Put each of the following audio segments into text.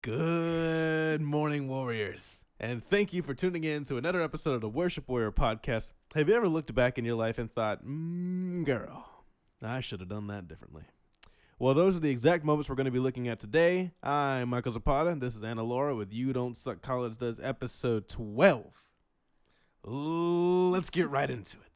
Good morning, warriors, and thank you for tuning in to another episode of the Worship Warrior podcast. Have you ever looked back in your life and thought, girl, I should have done that differently? Well, those are the exact moments we're going to be looking at today. I'm Michael Zapata, and this is Anna Laura with You Don't Suck College Does episode 12. Let's get right into it.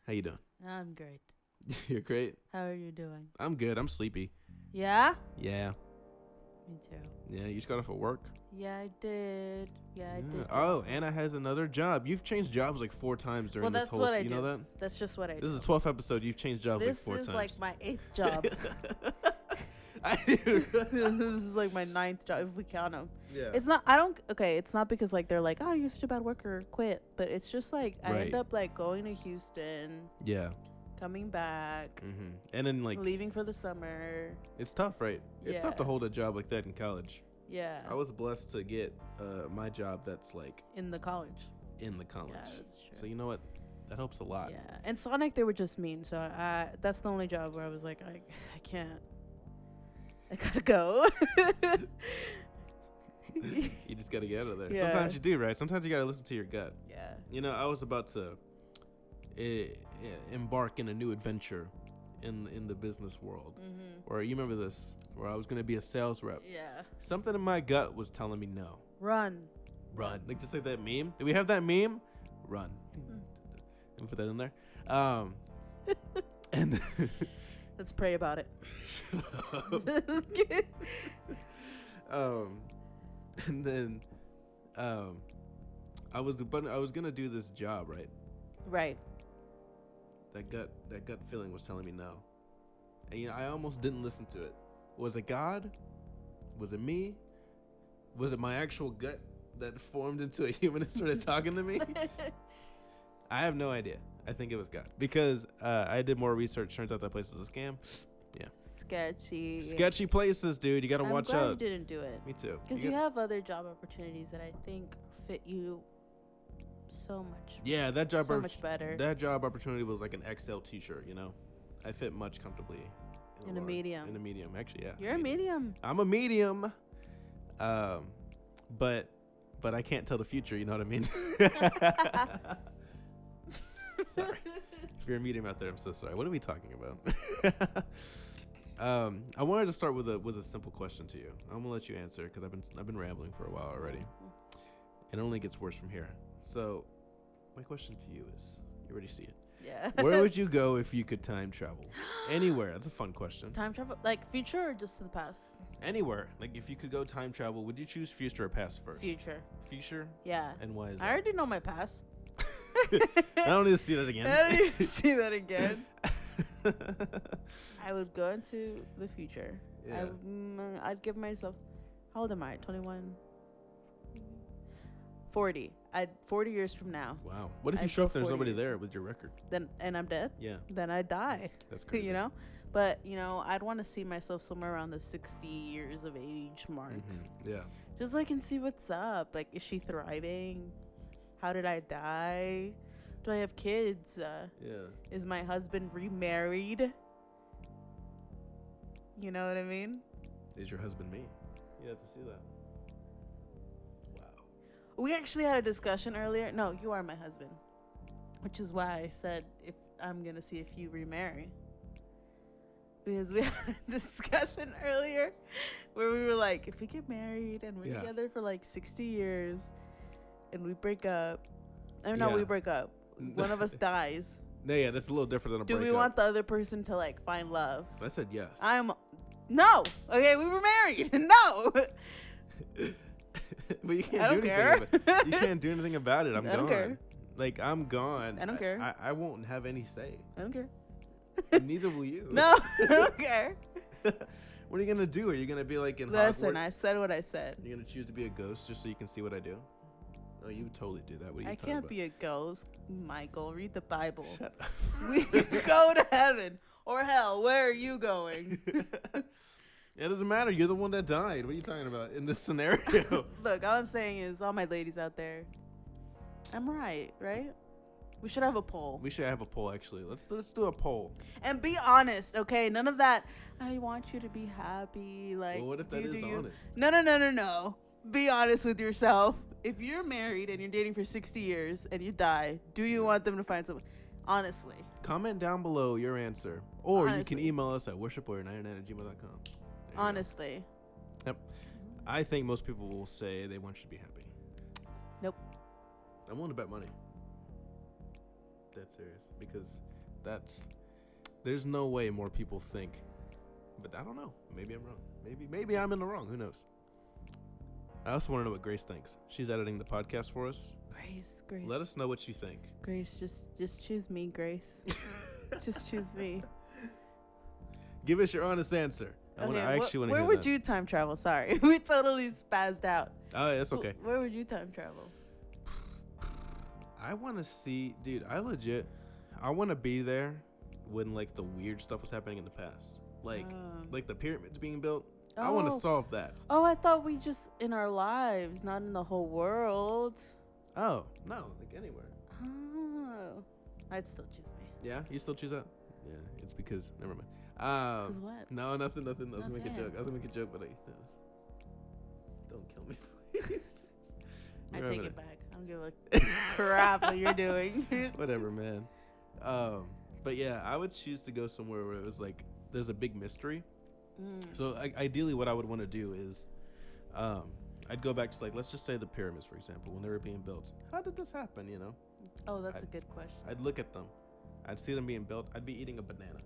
How you doing? I'm great. You're great. How are you doing? I'm good. I'm sleepy. Yeah? Yeah. Me too. Yeah, you just got off of work? Yeah, I did. I did. Oh, Anna has another job. You've changed jobs like 4 times during this whole what I You do. know that? That's just what I do. This is the 12th episode. You've changed jobs like 4 times. This is like my 8th job. This is like my 9th job if we count them. Yeah. It's not because like they're like, oh, you're such a bad worker, quit. But it's just like I end up like going to Houston. Yeah. Coming back. Mm-hmm. And then like leaving for the summer. It's tough, right? It's tough to hold a job like that in college. Yeah. I was blessed to get my job that's like in the college. Yeah, that's true. So you know what? That helps a lot. Yeah. And Sonic, they were just mean. So that's the only job where I was like, I can't. I gotta go. You just gotta get out of there. Yeah. Sometimes you do, right? Sometimes you gotta listen to your gut. Yeah. You know, I was about to embark in a new adventure in the business world. Mm-hmm. Or you remember this, where I was gonna be a sales rep. Yeah. Something in my gut was telling me no. Run. Like just like that meme. Do we have that meme? Run. Let me put that in there. And let's pray about it. Just kidding. And then I was gonna do this job, right? Right. That gut feeling was telling me no. And you know, I almost didn't listen to it. Was it God? Was it me? Was it my actual gut that formed into a human and started talking to me? I have no idea. I think it was God. Because I did more research. Turns out that place is a scam. Yeah. Sketchy places, dude. You got to watch out. I'm glad you didn't do it. Me too. Because you have other job opportunities that I think fit you so much. Yeah, that job so much better. That job opportunity was like an XL t-shirt, you know. I fit much comfortably in a medium. In a medium, actually, yeah. You're a medium. I'm a medium. But I can't tell the future, you know what I mean? Sorry. If you're a medium out there, I'm so sorry. What are we talking about? I wanted to start with a simple question to you. I'm gonna let you answer because I've been rambling for a while already. It only gets worse from here. So, my question to you is, you already see it. Yeah. Where would you go if you could time travel? Anywhere. That's a fun question. Time travel, like future or just to the past? Anywhere. Like if you could go time travel, would you choose future or past first? Future. Future? Yeah. And why is that? I already know my past. I don't need to see that again. I don't need to see that again. I would go into the future. Yeah. I'd give myself, how old am I? 21? 40. 40 years from now. Wow. What if you show up there's nobody there with your record? And I'm dead? Yeah. Then I die. That's crazy. You know? But, you know, I'd want to see myself somewhere around the 60 years of age mark. Mm-hmm. Yeah. Just so I can see what's up. Like, is she thriving? How did I die? Do I have kids? Yeah. Is my husband remarried? You know what I mean? Is your husband me? You have to see that. Wow. We actually had a discussion earlier. No, you are my husband. Which is why I said if I'm going to see if you remarry. Because we had a discussion earlier where we were like, if we get married and we're together for like 60 years and we break up. We break up. One of us dies. Yeah, that's a little different than a breakup. Do we want the other person to like find love? I said yes. No. Okay, we were married. No. But you can't you can't do anything about it. I'm gone. I don't care. Like, I'm gone. I don't care. I won't have any say. I don't care. Neither will you. No, I don't care. What are you gonna do? Are you gonna be like in Listen, Hogwarts? I said what I said. You're gonna choose to be a ghost just so you can see what I do? Oh, you would totally do that. What are you I talking can't about? be a ghost, Michael. Read the Bible. Shut up. We go to heaven or hell. Where are you going? It doesn't matter. You're the one that died. What are you talking about in this scenario? Look, all I'm saying is, all my ladies out there, I'm right? We should have a poll. We should have a poll, actually. Let's do a poll. And be honest, okay? None of that, I want you to be happy. Like, Well, what if that is honest? No. Be honest with yourself. If you're married and you're dating for 60 years and you die, do you want them to find someone? Honestly. Comment down below your answer. Or you can Honestly. email us at worshipwarrior99@gmail.com. Honestly. Yep. I think most people will say they want you to be happy. Nope. I'm willing to bet money. Dead serious. Because there's no way more people think. But I don't know. Maybe I'm wrong. Maybe I'm in the wrong. Who knows? I also want to know what Grace thinks. She's editing the podcast for us. Grace. Let us know what you think. Grace, just choose me, Grace. Just choose me. Give us your honest answer. I actually want to where hear would that. you time travel? Sorry. We totally spazzed out. Oh, that's okay. Where would you time travel? I want to see, dude, I want to be there when, like, the weird stuff was happening in the past. Like the pyramids being built. I want to solve that. Oh, I thought we just in our lives, not in the whole world. Oh, no, like anywhere. Oh. I'd still choose me. Yeah, you still choose that? Yeah, it's because, never mind. It's 'cause what? No, nothing. I was No, gonna make a Sam. joke. But don't kill me, please. I You're take having it back. I don't give a crap what you're doing. Whatever, man. But yeah, I would choose to go somewhere where it was like there's a big mystery. So ideally, what I would want to do is, I'd go back to, like, let's just say the pyramids, for example, when they were being built. How did this happen? You know? Oh, that's a good question. I'd look at them. I'd see them being built. I'd be eating a banana.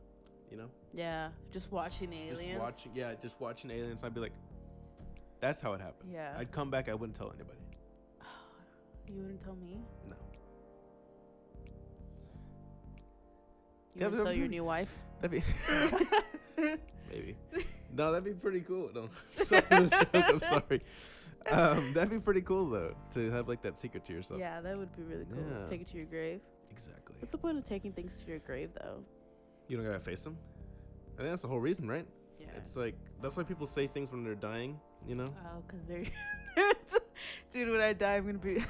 You know? Yeah, just watching the aliens. Just watching aliens. I'd be like, that's how it happened. Yeah. I'd come back. I wouldn't tell anybody. You wouldn't tell me? No. You wouldn't tell your new wife? That'd be maybe. No, that'd be pretty cool. No, sorry, this joke, I'm sorry. That'd be pretty cool though to have like that secret to yourself. Yeah, that would be really cool. Yeah. Take it to your grave. Exactly. What's the point of taking things to your grave, though? You don't gotta face them. I think that's the whole reason, right? Yeah. It's like that's why people say things when they're dying. You know? Oh, because they're... Dude, when I die, I'm gonna be...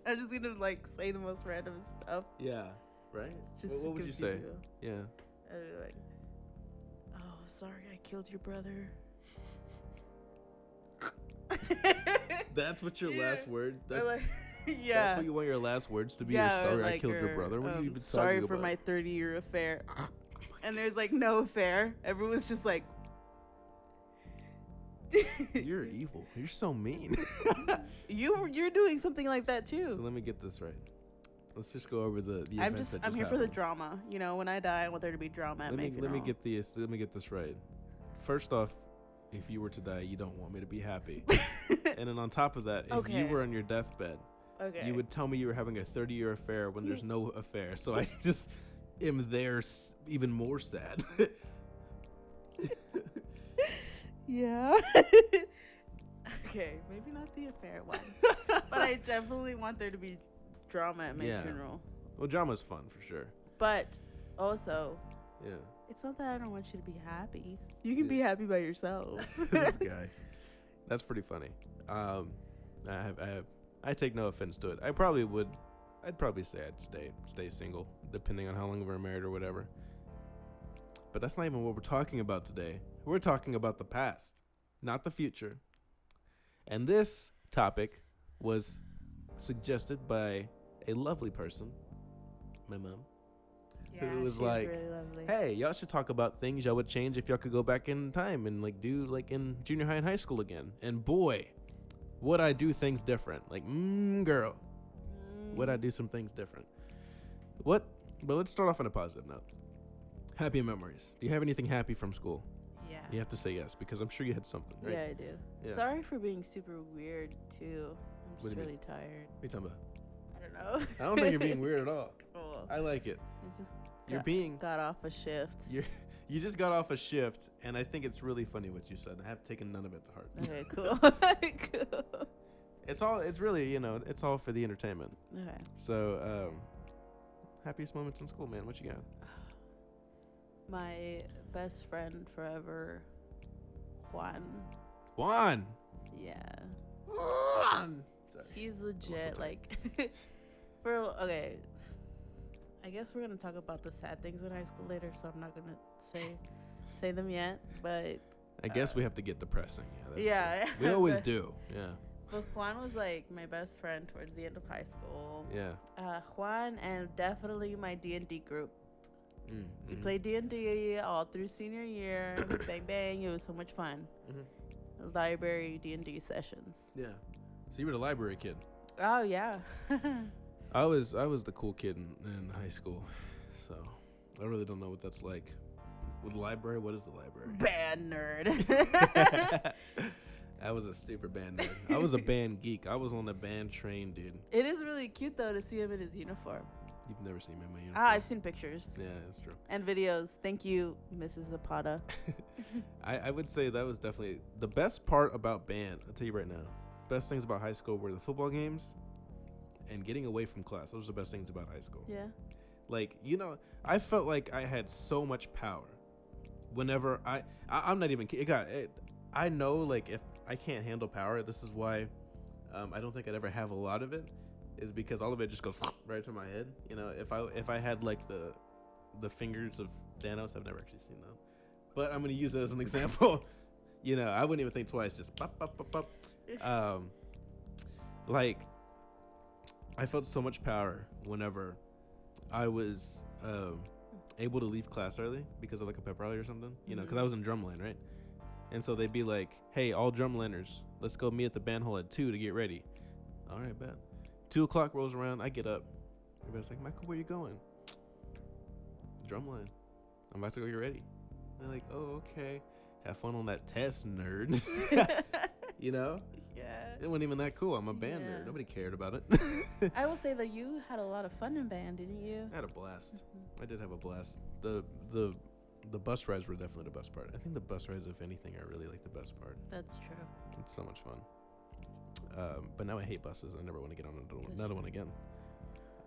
I'm just gonna, like, say the most random stuff. Yeah. Right. Just what to would you confuse say? people. Yeah. I'd be like, oh, sorry, I killed your brother. That's what your last word. Or like, That's yeah. what you want your last words to be. Yeah, You're sorry, or I like, killed your brother. What are you even sorry talking for about? my 30-year affair. And there's like no affair. Everyone's just like, You're evil. You're so mean. you're doing something like that too. So let me get this right. Let's just go over the events that I'm just here for the happened. drama. You know, when I die, I want there to be drama at my Let funeral. me get this right. First off, if you were to die, you don't want me to be happy. And then on top of that, if you Okay. were on your deathbed, Okay. you would tell me you were having a 30-year affair when there's no affair. So I just am there even more sad. Yeah. Okay, maybe not the affair one, but I definitely want there to be drama at my Yeah. funeral. Well, drama's fun for sure. But also, Yeah. it's not that I don't want you to be happy. You can be happy by yourself. This guy. That's pretty funny. I take no offense to it. I'd probably say I'd stay single, depending on how long we're married or whatever. But that's not even what we're talking about today. We're talking about the past, not the future. And this topic was suggested by a lovely person, my mom. Who was she's like, really lovely. Hey, y'all should talk about things y'all would change if y'all could go back in time and like do like in junior high and high school again. And boy, would I do things different. Like, girl, would I do some things different? But let's start off on a positive note. Happy memories. Do you have anything happy from school? Yeah. You have to say yes, because I'm sure you had something, right? Yeah, I do. Yeah. Sorry for being super weird too. I'm What do just you really tired. What are you talking about? I don't know. I don't think you're being weird at all. Cool. I like it. I just You're being got off a shift. You just got off a shift, and I think it's really funny what you said. I have taken none of it to heart. Okay, cool. Cool. It's really, it's all for the entertainment. Okay. So, happiest moments in school, man. What you got? My best friend forever, Juan. Juan. Yeah. Juan. Sorry. He's so legit, tired. like, okay. I guess we're gonna talk about the sad things in high school later, so I'm not gonna say them yet. But I guess we have to get depressing. Yeah. We always do. Yeah. But Juan was like my best friend towards the end of high school. Yeah. Juan and definitely my D&D group. We Mm-hmm. played D&D all through senior year. Bang bang! It was so much fun. Mm-hmm. Library D&D sessions. Yeah. So you were the library kid. Oh yeah. I was the cool kid in high school, so I really don't know what that's like. With the library, what is the library? Band nerd. I was a super band nerd. I was a band geek. I was on the band train, dude. It is really cute though to see him in his uniform. You've never seen me in my uniform. I've seen pictures. Yeah, that's true. And videos. Thank you, Mrs. Zapata. I would say that was definitely the best part about band. I'll tell you right now. Best things about high school were the football games and getting away from class. Those are the best things about high school. Yeah. Like, I felt like I had so much power whenever I'm not even kidding. I know, like, if I can't handle power, this is why I don't think I'd ever have a lot of it, is because all of it just goes right to my head. If I had, like, the fingers of Thanos, I've never actually seen that. But I'm going to use it as an example. I wouldn't even think twice, just pop, pop, pop, pop. Like, I felt so much power whenever I was able to leave class early because of like a pep rally or something, because I was in drumline, right? And so they'd be like, hey, all drumliners, let's go meet at the band hall at 2 to get ready. All right, bet. 2 o'clock rolls around, I get up. Everybody's like, Michael, where you going? Drumline. I'm about to go get ready. They're like, oh, okay. Have fun on that test, nerd. Yeah. It wasn't even that cool. I'm a band Yeah. nerd. Nobody cared about it. I will say that you had a lot of fun in band, didn't you? I had a blast. I did have a blast. The bus rides were definitely the best part. I think the bus rides, if anything, are really like the best part. That's true. It's so much fun. But now I hate buses. I never want to get on another one again.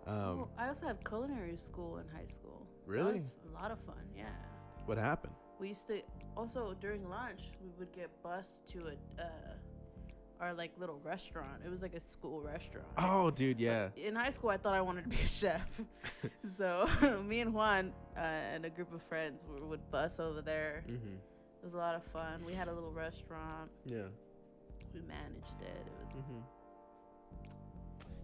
I also had culinary school in high school. Really? That was a lot of fun, yeah. What happened? We used to, also during lunch, we would get bused to our like little restaurant. It was like a school restaurant. Oh, dude, yeah. But in high school, I thought I wanted to be a chef. So me and Juan and a group of friends would bus over there. Mm-hmm. It was a lot of fun. We had a little restaurant. Yeah. We managed it. It was. Mm-hmm.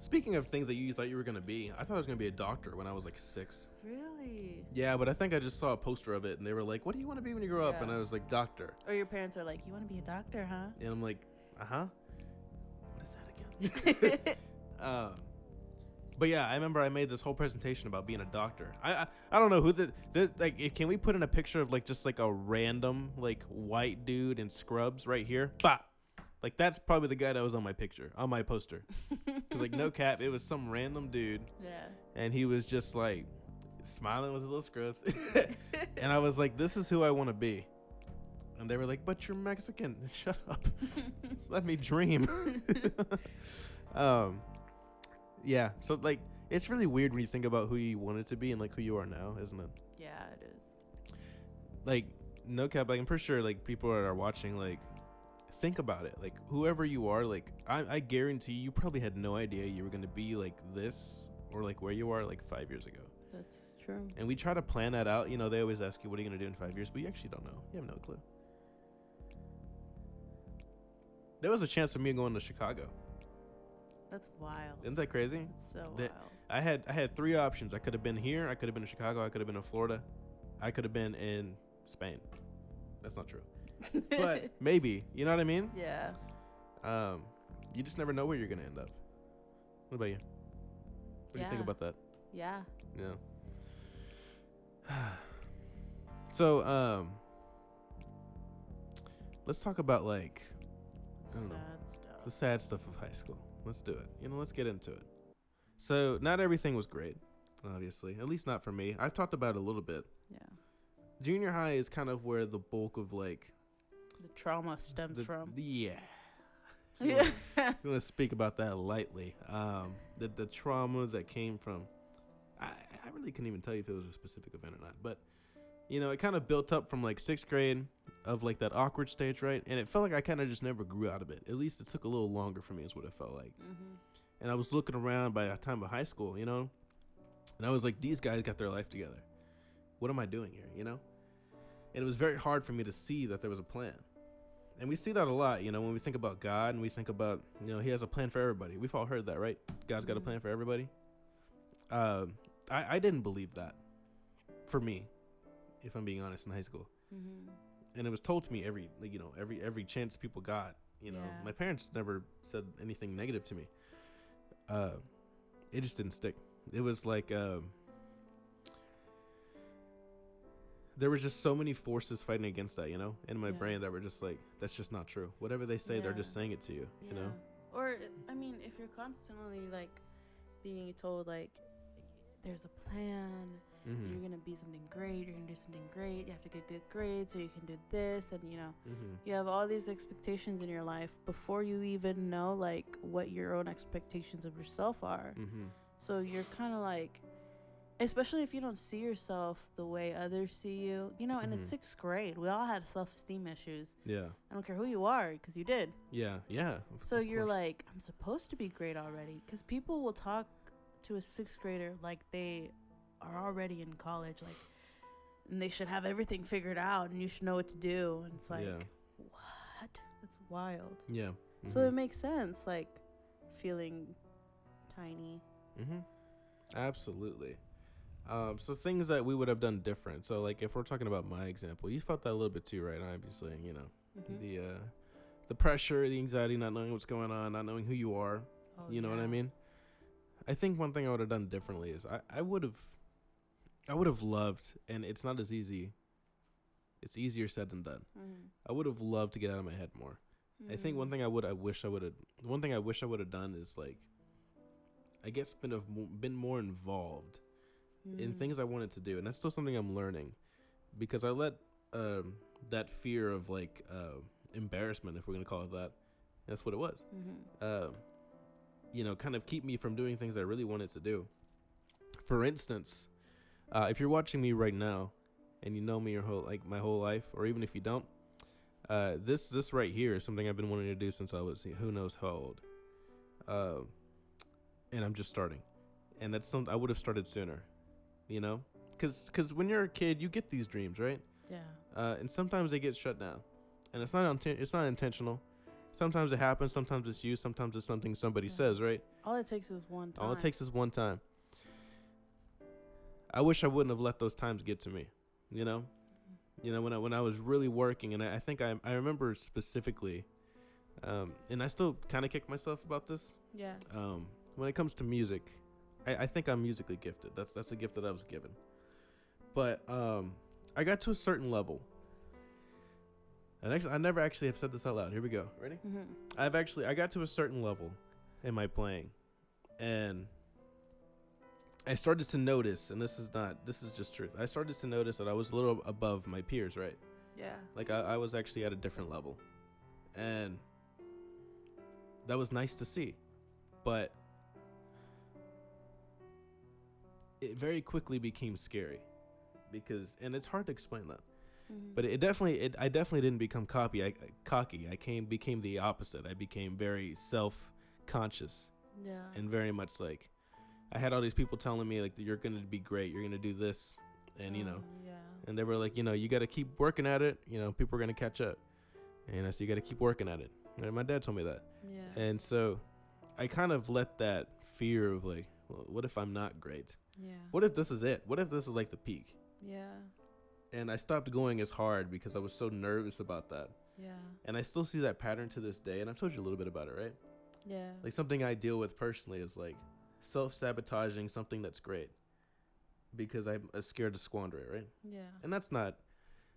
Speaking of things that you thought you were going to be, I thought I was going to be a doctor when I was like 6. Really? Yeah, but I think I just saw a poster of it and they were like, what do you want to be when you grow up? Yeah. And I was like, doctor. Or your parents are like, you want to be a doctor, huh? And I'm like, uh-huh. What is that again? But yeah, I remember I made this whole presentation about being a doctor. I don't know who like, can we put in a picture of like just like a random like white dude in scrubs right here? Bah! Like that's probably the guy that was on my picture, on my poster. Cause like no cap, it was some random dude. Yeah. And he was just like smiling with his little scrubs. And I was like, this is who I want to be. And they were like, but you're Mexican. Shut up. Let me dream. Yeah. So like, it's really weird when you think about who you wanted to be and like who you are now, isn't it? Yeah, it is. Like, no cap. Like, I'm pretty sure like people that are watching, like, think about it. Like, whoever you are, like, I guarantee you probably had no idea you were going to be like this or like where you are like 5 years ago. That's true. And we try to plan that out. They always ask you, what are you going to do in 5 years? But you actually don't know. You have no clue. There was a chance of me going to Chicago. That's wild. Isn't that crazy? It's so That- wild. I had 3 options. I could have been here. I could have been in Chicago. I could have been in Florida. I could have been in Spain. That's not true. But maybe. You know what I mean? Yeah. You just never know where you're going to end up. What about you? What do you think Yeah. about that? Yeah. Yeah. So, let's talk about like, I don't know, Sad stuff. the sad stuff of high school. Let's do it. Let's get into it. So, not everything was great, obviously. At least not for me. I've talked about it a little bit. Yeah. junior high is kind of where the bulk of like The trauma stems from. Yeah. Yeah. I'm gonna speak about that lightly. The trauma that came from, I really couldn't even tell you if it was a specific event or not, but you know, it kind of built up from like 6th grade of like that awkward stage, right? And it felt like I kind of just never grew out of it. At least it took a little longer for me, is what it felt like. Mm-hmm. And I was looking around by the time of high school, you know, and I was like, these guys got their life together. What am I doing here, you know? And it was very hard for me to see that there was a plan. And we see that a lot, you know, when we think about God and we think about, you know, he has a plan for everybody. We've all heard that, right? God's got a plan for everybody. I didn't believe that for me, if I'm being honest, in high school. Mm-hmm. And it was told to me every chance people got, you know. My parents never said anything negative to me. It just didn't stick. It was like, there was just so many forces fighting against that, you know, in my brain that were just like, that's just not true. Whatever they say, they're just saying it to you, you know? Or, I mean, if you're constantly, like, being told, like, there's a plan, you're going to be something great, you're going to do something great, you have to get good grades so you can do this, and, you know, you have all these expectations in your life before you even know, like, what your own expectations of yourself are. So you're kind of like, especially if you don't see yourself the way others see you, you know, and in 6th grade, we all had self-esteem issues. Yeah. I don't care who you are, because you did. Yeah, yeah. So you're like, I'm supposed to be great already, because people will talk to a 6th grader like they are already in college, like, and they should have everything figured out, and you should know what to do. And it's like, what? That's wild. Yeah. So it makes sense, like, feeling tiny. Absolutely. So things that we would have done different. So like if we're talking about my example, you felt that a little bit too, right? Obviously, you know, the pressure, the anxiety, not knowing what's going on, not knowing who you are. You know what I mean? I think one thing I would have done differently is I would have loved, and it's not as easy. It's easier said than done. I would have loved to get out of my head more. I think one thing I wish I would have done is like, I guess been more involved in things I wanted to do, and that's still something I'm learning, because I let that fear of like embarrassment, if we're gonna call it that, that's what it was, you know, kind of keep me from doing things I really wanted to do. For instance, if you're watching me right now and you know me my whole life, or even if you don't, this right here is something I've been wanting to do since I was who knows how old, and I'm just starting, and that's something I would have started sooner. You know, because when you're a kid, you get these dreams, right? Yeah. And sometimes they get shut down, and it's not intentional. Sometimes it happens. Sometimes it's you. Sometimes it's something somebody says, right? All it takes is one time. All it takes is one time. I wish I wouldn't have let those times get to me. You know, when I was really working, and I think I remember specifically, and I still kind of kick myself about this. Yeah. When it comes to music, I think I'm musically gifted. That's a gift that I was given. But I got to a certain level. And actually, I never actually have said this out loud. Here we go. Ready? I got to a certain level in my playing. And I started to notice, and this is just truth. I started to notice that I was a little above my peers, right? Yeah. Like I was actually at a different level. And that was nice to see. But it very quickly became scary, and it's hard to explain that, but I definitely didn't become cocky. I became the opposite. I became very self-conscious, and very much like, I had all these people telling me like, you're gonna be great, you're gonna do this, and you know, and they were like, you know, you got to keep working at it. You know, people are gonna catch up, and I said, you got to keep working at it. And my dad told me that, and so I kind of let that fear of like, well, what if I'm not great? Yeah. What if this is it? What if this is like the peak? Yeah. And I stopped going as hard because I was so nervous about that. Yeah. And I still see that pattern to this day. And I've told you a little bit about it, right? Yeah. Like something I deal with personally is like self-sabotaging something that's great because I'm scared to squander it, right? Yeah. And that's not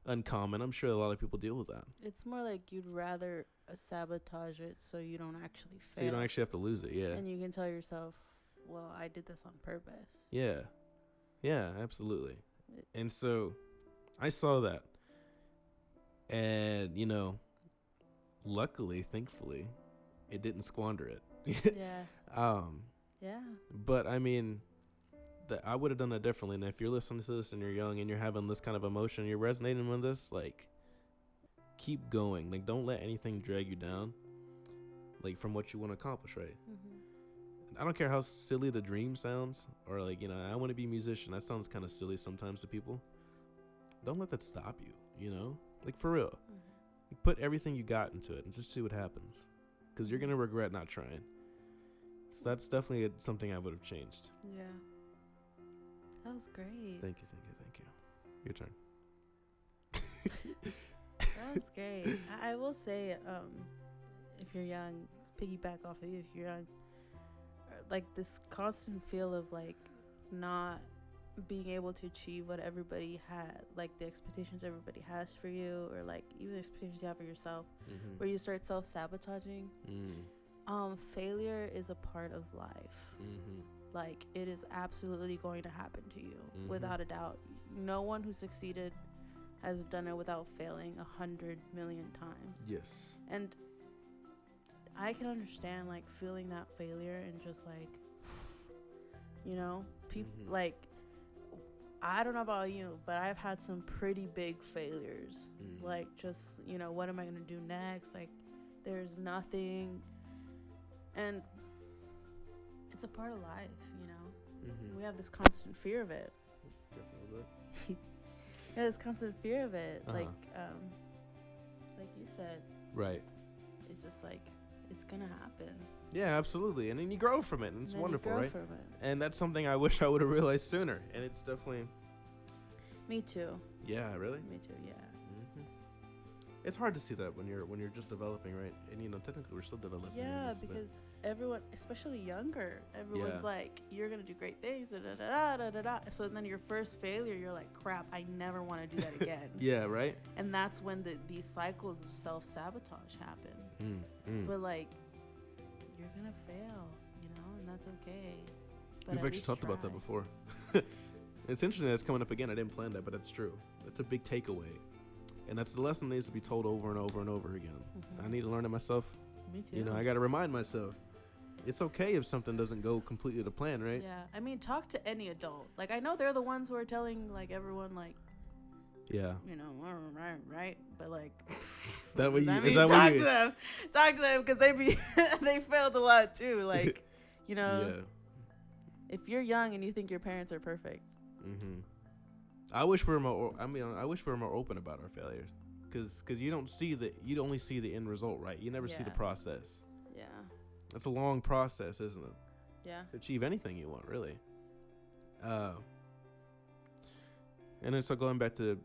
uncommon. I'm sure a lot of people deal with that. It's more like you'd rather sabotage it so you don't actually fail. So you don't actually have to lose it, yeah. And you can tell yourself, well, I did this on purpose. Yeah. Yeah, absolutely. And so I saw that. And, luckily, thankfully, it didn't squander it. Yeah. Yeah. But I mean, I would have done that differently. And if you're listening to this and you're young and you're having this kind of emotion, you're resonating with this, like, keep going. Like, don't let anything drag you down, like, from what you want to accomplish, right? Mm-hmm. I don't care how silly the dream sounds, or like, I want to be a musician. That sounds kind of silly sometimes to people. Don't let that stop you, like, for real. Mm-hmm. Put everything you got into it and just see what happens, because you're going to regret not trying. So that's definitely something I would have changed. Yeah. That was great. Thank you. Your turn. That was great. I will say, if you're young, piggyback off of you, if you're young, like this constant feel of like not being able to achieve what everybody had, like the expectations everybody has for you, or like even the expectations you have for yourself, Mm-hmm. where you start self-sabotaging. Failure is a part of life. Mm-hmm. Like, it is absolutely going to happen to you, without a doubt. No one who succeeded has done it without failing 100 million times. Yes. And I can understand, like, feeling that failure and just, like, people, like, I don't know about you, but I've had some pretty big failures. Like, just, what am I going to do next? Like, there's nothing. And it's a part of life, We have this constant fear of it. Yeah, this constant fear of it. Like you said. Right. It's just like, it's going to happen. Yeah, absolutely. And then you grow from it, and it's wonderful, right? From it. And that's something I wish I would have realized sooner. And it's definitely... Me too. Yeah, really? Me too, yeah. It's hard to see that when you're just developing, right? And technically we're still developing. Yeah, because everyone, especially younger, everyone's like, you're gonna do great things, da da da da da. So then your first failure, you're like, crap, I never want to do that again. Yeah, right. And that's when these cycles of self-sabotage happen. But like, you're gonna fail, and that's okay. But we've actually talked about that before. It's interesting that it's coming up again. I didn't plan that, but that's true. That's a big takeaway. And that's the lesson that needs to be told over and over and over again. I need to learn it myself. Me too. I got to remind myself. It's okay if something doesn't go completely to plan, right? Yeah. I mean, talk to any adult. Like, I know they're the ones who are telling, like, everyone, like, yeah, right? But, like, that way talk to them. Talk to them, because they failed a lot, too. Like, yeah. If you're young and you think your parents are perfect. I wish we were more. I wish we were more open about our failures, because you only see the end result, right? You never see the process. Yeah. It's a long process, isn't it? Yeah. To achieve anything you want, really. And then so going back to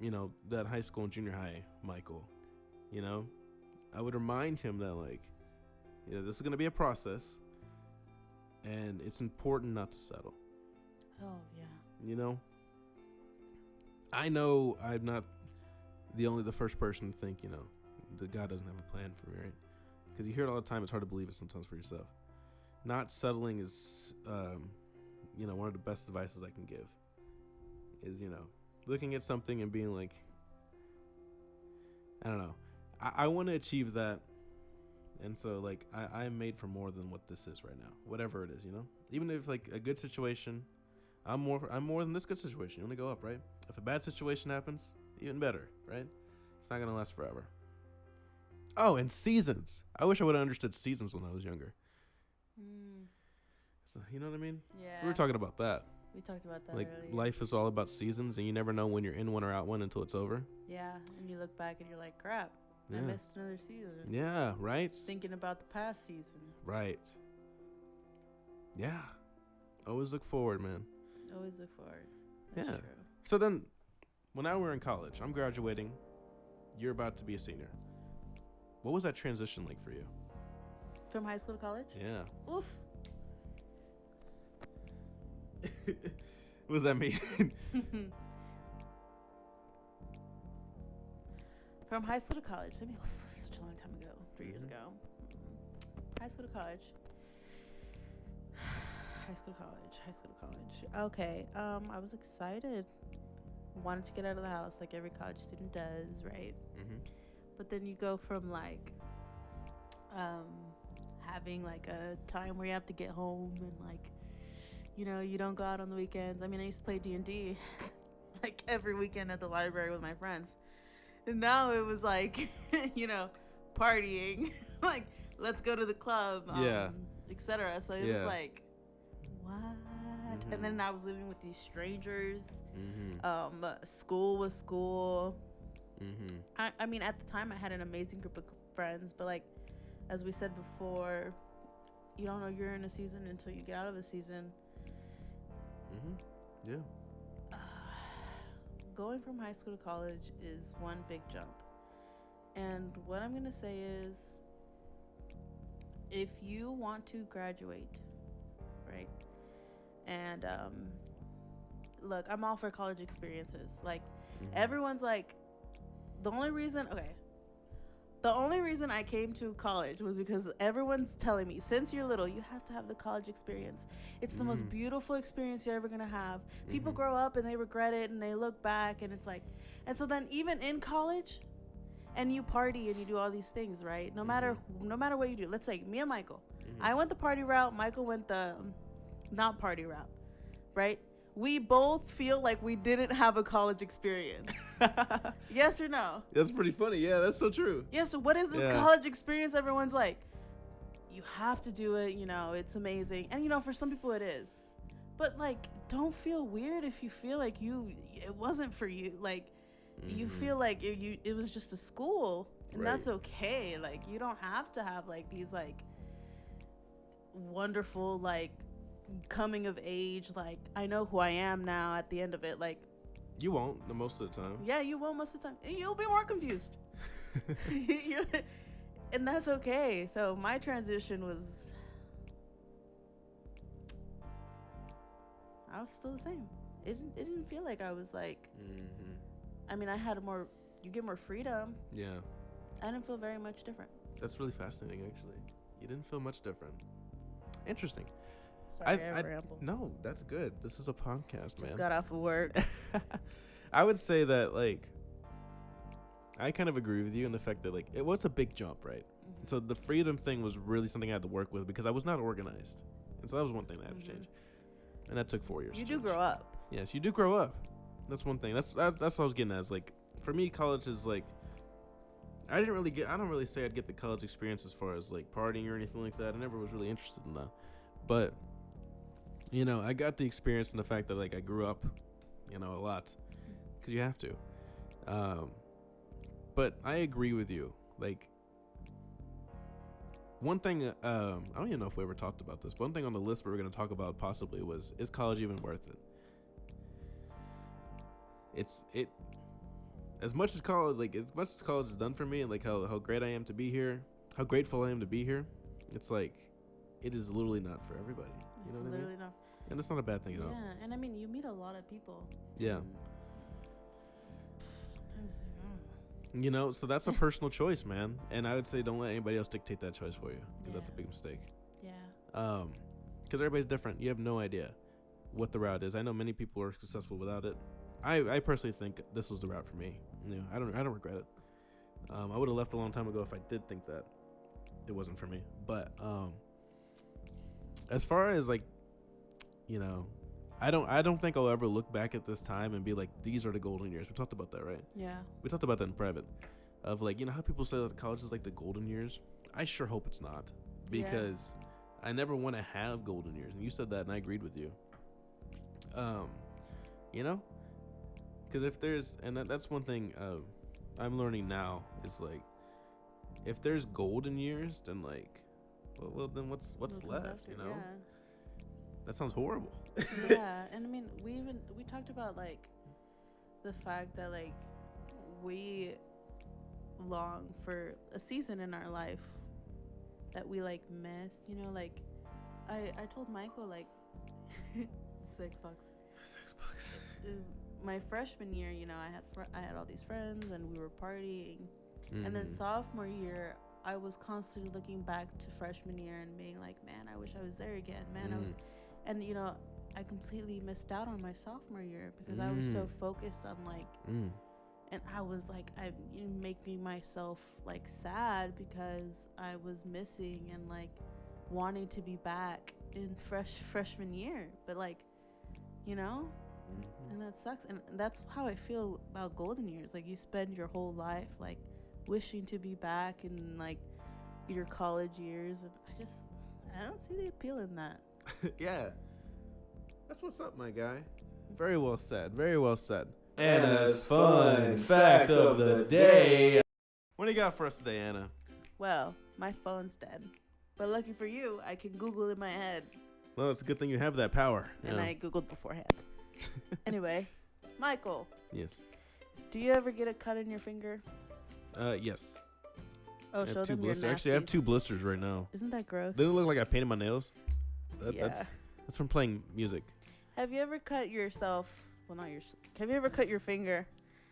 that high school and junior high Michael, I would remind him that like, this is gonna be a process, and it's important not to settle. Oh yeah. I know I'm not the first person to think, that God doesn't have a plan for me, right? Because you hear it all the time. It's hard to believe it sometimes for yourself. Not settling is, one of the best advices I can give. Is, looking at something and being like, I don't know. I want to achieve that. And so, like, I'm made for more than what this is right now. Whatever it is, Even if, like, a good situation... I'm more than this good situation. You want to go up, right? If a bad situation happens, even better, right? It's not going to last forever. Oh, and seasons. I wish I would have understood seasons when I was younger. So, you know what I mean? Yeah. We were talking about that. We talked about that like, earlier. life is all about seasons, and you never know when you're in one or out one until it's over. Yeah, and you look back and you're like, crap, I missed another season. Yeah, right? Thinking about the past season. Right. Yeah. Always look forward, man. Always look forward. That's true. So then, well, now we're in college. I'm graduating. You're about to be a senior. What was that transition like for you? From high school to college? Yeah. Oof. What does that mean? From high school to college. Such a long time ago. 3 years ago. High school to college. High school to college. Okay. I was excited wanted to get out of the house like every college student does, right? Mm-hmm. But then you go from like having like a time where you have to get home and like, you know, you don't go out on the weekends. I mean, I used to play D&D like every weekend at the library with my friends. And now it was like, you know, partying, like let's go to the club, etc. So it was like, what? Mm-hmm. And then I was living with these strangers. Mm-hmm. School was school. Mm-hmm. I mean, at the time I had an amazing group of friends, but like, as we said before, you don't know you're in a season until you get out of a season. Mm-hmm. Yeah. Going from high school to college is one big jump. And what I'm going to say is, if you want to graduate, right? And look, I'm all for college experiences. Like, everyone's like, the only reason I came to college was because everyone's telling me, since you're little, you have to have the college experience. It's the most beautiful experience you're ever going to have. People grow up and they regret it and they look back and it's like, and so then even in college, and you party and you do all these things, right? No matter what you do. Let's say me and Michael. I went the party route. Michael went the not party route, right? We both feel like we didn't have a college experience. Yes or no? That's pretty funny. Yeah, that's so true. Yeah, so what is this college experience? Everyone's like, you have to do it, you know, it's amazing. And, you know, for some people it is. But, like, don't feel weird if you feel like it wasn't for you. Like, you feel like it was just a school. And that's okay. Like, you don't have to have, like, these, like, wonderful, like, coming of age, like, I know who I am now at the end of it. Like, you won't most of the time. Yeah, you won't most of the time. You'll be more confused. And that's okay. So my transition was, I was still the same. It didn't feel like I was like, I mean, you get more freedom. Yeah. I didn't feel very much different. That's really fascinating, actually. You didn't feel much different. Interesting. Sorry, I rambled. No, that's good. This is a podcast, man. Just got off of work. I would say that, like, I kind of agree with you in the fact that, like, it was a big jump, right? Mm-hmm. So the freedom thing was really something I had to work with because I was not organized. And so that was one thing that had to change. And that took 4 years. You do grow up. Yes, you do grow up. That's one thing. That's what I was getting at. Is like, for me, college is like, I don't really say I'd get the college experience as far as like partying or anything like that. I never was really interested in that. But, you know, I got the experience in the fact that, like, I grew up, you know, a lot. Because you have to. But I agree with you. Like, one thing, I don't even know if we ever talked about this. One thing on the list we were going to talk about possibly was, is college even worth it? As much as college has done for me, and like how great I am to be here, how grateful I am to be here, it's like, it is literally not for everybody. You know what I mean? Not. And it's not a bad thing at all. Yeah, and I mean, you meet a lot of people. Yeah. You know, so that's a personal choice, man. And I would say don't let anybody else dictate that choice for you, because that's a big mistake. Yeah. Because everybody's different. You have no idea what the route is. I know many people are successful without it. I personally think this was the route for me. You know, I don't regret it. I would have left a long time ago if I did think that it wasn't for me. But as far as, like, you know, I don't think I'll ever look back at this time and be like, these are the golden years. We talked about that, right? Yeah. We talked about that in private. Of, like, you know how people say that college is like the golden years? I sure hope it's not, because I never want to have golden years. And you said that, and I agreed with you. You know, because if there's, and that's one thing I'm learning now, is like, if there's golden years, then like, well then what's left? After, you know, that sounds horrible. Yeah, and I mean, we talked about, like, the fact that, like, we long for a season in our life that we, like, missed. You know, like, I told Michael, like, $6. My freshman year, you know, I had all these friends and we were partying, and then sophomore year, I was constantly looking back to freshman year and being like, man, I wish I was there again. Man, I was, and, you know, I completely missed out on my sophomore year because I was so focused on like, and I was like, making myself like sad because I was missing and like wanting to be back in freshman year, but like, and that sucks. And that's how I feel about golden years. Like, you spend your whole life like wishing to be back in like your college years, and I don't see the appeal in that. Yeah, that's what's up, my guy. Very well said. Very well said. Anna's fun fact of the day. What do you got for us today, Anna? Well, my phone's dead, but lucky for you, I can Google in my head. Well, it's a good thing you have that power. And I Googled beforehand. Anyway, Michael. Yes. Do you ever get a cut in your finger? Yes. Oh, show them your nasty. Actually, I have 2 blisters right now. Isn't that gross? They don't look like I painted my nails. Yeah. That's from playing music. Have you ever cut yourself? Well, not yourself. Have you ever cut your finger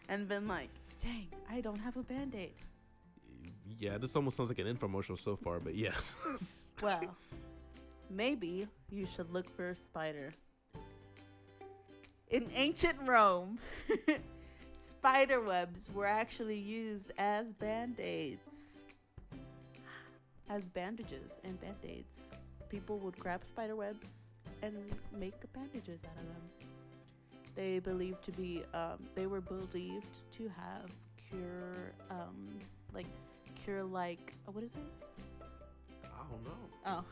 and been like, dang, I don't have a Band-Aid? Yeah, this almost sounds like an infomercial so far, but yeah. Well, maybe you should look for a spider. In ancient Rome, spider webs were actually used as Band-Aids. As bandages and Band-Aids. People would grab spider webs and make bandages out of them. They were believed to have what is it? I don't know. Oh.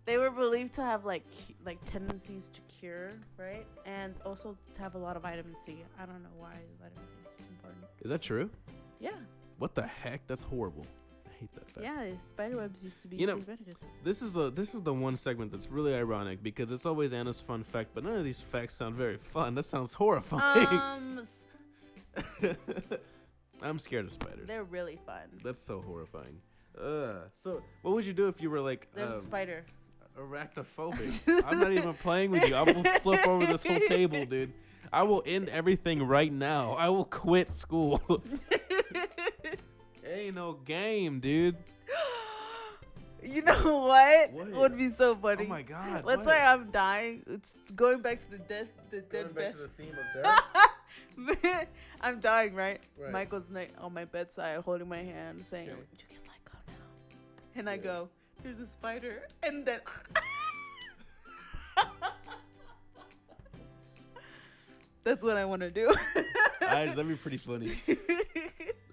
They were believed to have like tendencies to cure, right? And also to have a lot of vitamin C. I don't know why vitamin C is important. Is that true? Yeah. What the heck? That's horrible. I hate that fact. Yeah, spider webs used to be used as bandages. This is the one segment that's really ironic because it's always Anna's fun fact, but none of these facts sound very fun. That sounds horrifying. I'm scared of spiders. They're really fun. That's so horrifying. So what would you do if you were like there's a spider? Arachnophobic. I'm not even playing with you. I will flip over this whole table, dude. I will end everything right now. I will quit school. Ain't no game, dude. You know what? Would be so funny. Oh my god. Let's say I'm dying. It's going back to the dead Going back bed. to the theme of death. I'm dying, right? Right. Michael's on my bedside holding my hand saying, Okay. you can let go now. And I go, there's a spider. And then that's what I want to do. That'd be pretty funny.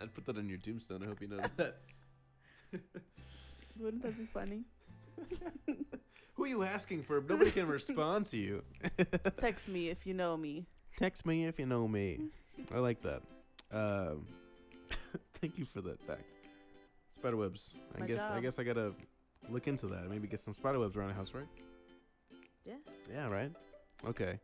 I'd put that on your tombstone. I hope you know that. Wouldn't that be funny? Who are you asking for? Nobody can respond to you. Text me if you know me. Text me if you know me. I like that. Thank you for that fact. Spiderwebs. I guess I gotta look into that. Maybe get some spiderwebs around the house, right? Yeah. Yeah, right. Okay.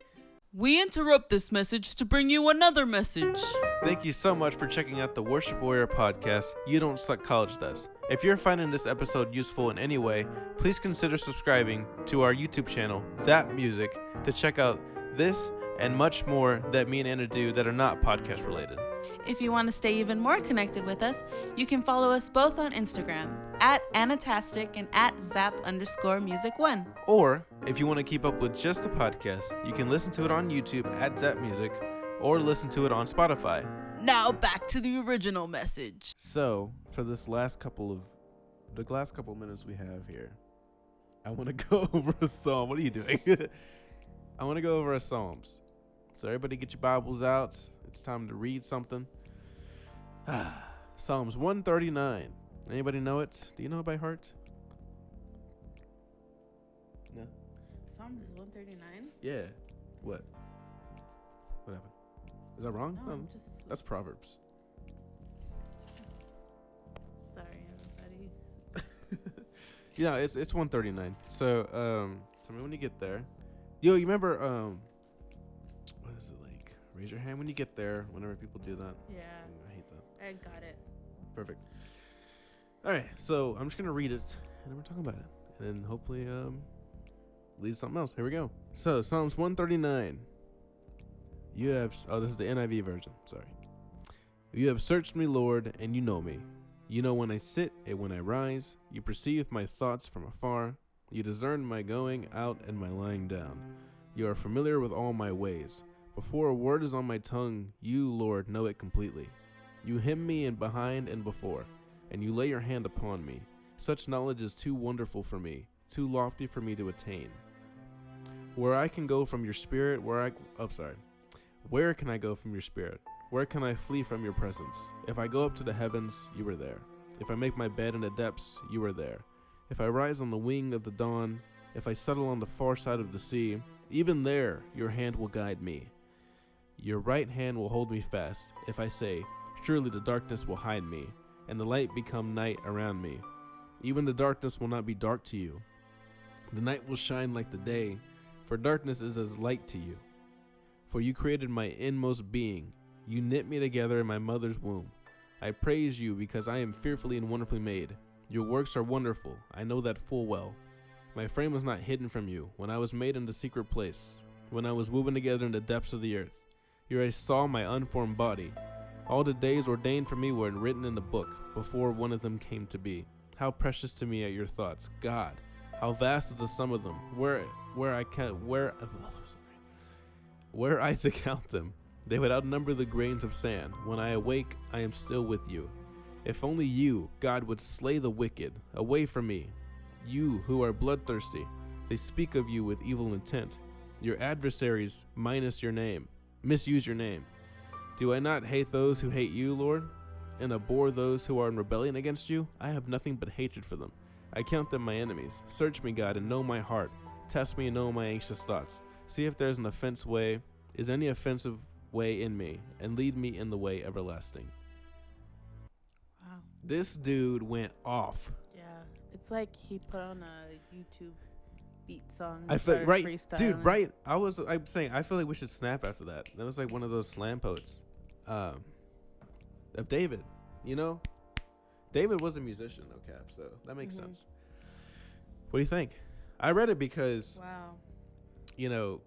We interrupt this message to bring you another message. Thank you so much for checking out the Worship Warrior podcast. You Don't Suck College Does. If you're finding this episode useful in any way, please consider subscribing to our YouTube channel, Zap Music, to check out this and much more that me and Anna do that are not podcast related. If you want to stay even more connected with us, you can follow us both on Instagram @Anatastic and @Zap_Music1. Or if you want to keep up with just the podcast, you can listen to it on YouTube @Zap Music or listen to it on Spotify. Now back to the original message. So for this last couple minutes we have here, I want to go over a psalm. What are you doing? I want to go over our psalms. So everybody get your Bibles out. It's time to read something. Psalms 139. Anybody know it? Do you know it by heart? No. Psalms 139? Yeah. What happened? Is that wrong? No, just... That's Proverbs. Sorry, everybody. Yeah, it's 139. So, tell me when you get there. Yo, you remember, what is it like? Raise your hand when you get there, whenever people do that. Yeah. I hate that. I got it. Perfect. All right, so I'm just going to read it, and then we're talking about it. And then hopefully lead to something else. Here we go. So, Psalms 139. This is the NIV version. Sorry. You have searched me, Lord, and you know me. You know when I sit and when I rise. You perceive my thoughts from afar. You discern my going out and my lying down. You are familiar with all my ways. Before a word is on my tongue, you, Lord, know it completely. You hem me in behind and before, and you lay your hand upon me. Such knowledge is too wonderful for me, too lofty for me to attain. Where I can go from your spirit, where can I go from your spirit? Where can I flee from your presence? If I go up to the heavens, you are there. If I make my bed in the depths, you are there. If I rise on the wing of the dawn, if I settle on the far side of the sea, even there your hand will guide me. Your right hand will hold me fast. If I say, surely the darkness will hide me, and the light become night around me. Even the darkness will not be dark to you. The night will shine like the day, for darkness is as light to you. For you created my inmost being. You knit me together in my mother's womb. I praise you because I am fearfully and wonderfully made. Your works are wonderful. I know that full well. My frame was not hidden from you when I was made in the secret place, when I was woven together in the depths of the earth. Here I saw my unformed body. All the days ordained for me were written in the book before one of them came to be. How precious to me are your thoughts, God. How vast is the sum of them. Were I to count them, they would outnumber the grains of sand. When I awake, I am still with you. If only you, God, would slay the wicked. Away from me, you who are bloodthirsty. They speak of you with evil intent. Your adversaries misuse your name. Do I not hate those who hate you, Lord, and abhor those who are in rebellion against you? I have nothing but hatred for them. I count them my enemies. Search me, God, and know my heart. Test me and know my anxious thoughts. See if there's any offensive way in me, and lead me in the way everlasting. Wow. This dude went off. Yeah, it's like he put on a YouTube beat song. I feel right, dude. freestyling. Right. I'm saying I feel like we should snap after that. That was like one of those slam poets, of David. You know, David was a musician, no cap. So that makes sense. What do you think? I read it because, Wow. you know,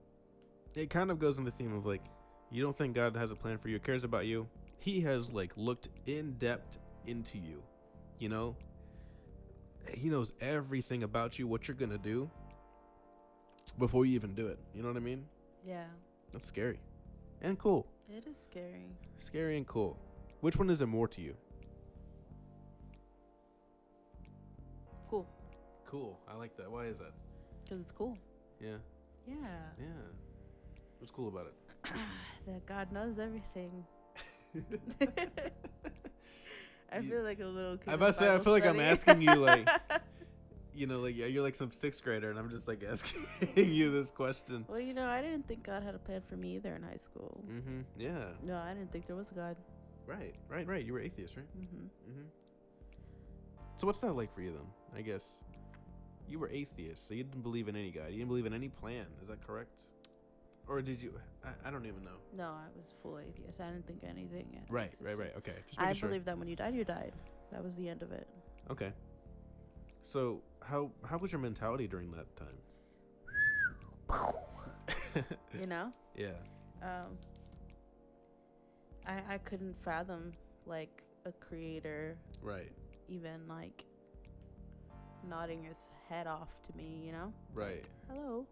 it kind of goes in the theme of like, you don't think God has a plan for you, cares about you. He has like looked in depth into you, you know. He knows everything about you, what you're gonna do before you even do it. You know what I mean? Yeah. That's scary and cool. It is scary. Scary and cool. Which one is it more to you? Cool. Cool. I like that. Why is that? Because it's cool. Yeah. Yeah. Yeah. What's cool about it? That God knows everything. I feel like a little kid. I about to say, I feel like I'm asking you, like, you know, like you're like some sixth grader, and I'm just like asking you this question. Well, you know, I didn't think God had a plan for me either in high school. Mm-hmm. Yeah. No, I didn't think there was a God. Right. You were atheist, right? Mm-hmm. Mm-hmm. So what's that like for you then? I guess you were atheist, so you didn't believe in any God. You didn't believe in any plan. Is that correct? Or did you? I don't even know. No, I was full atheist. I didn't think anything. Right. Okay. Just I making sure. believed that when you died, you died. That was the end of it. Okay. So how was your mentality during that time? You know? Yeah. I couldn't fathom like a creator Right. even like nodding his head off to me, you know? Right. Like, hello.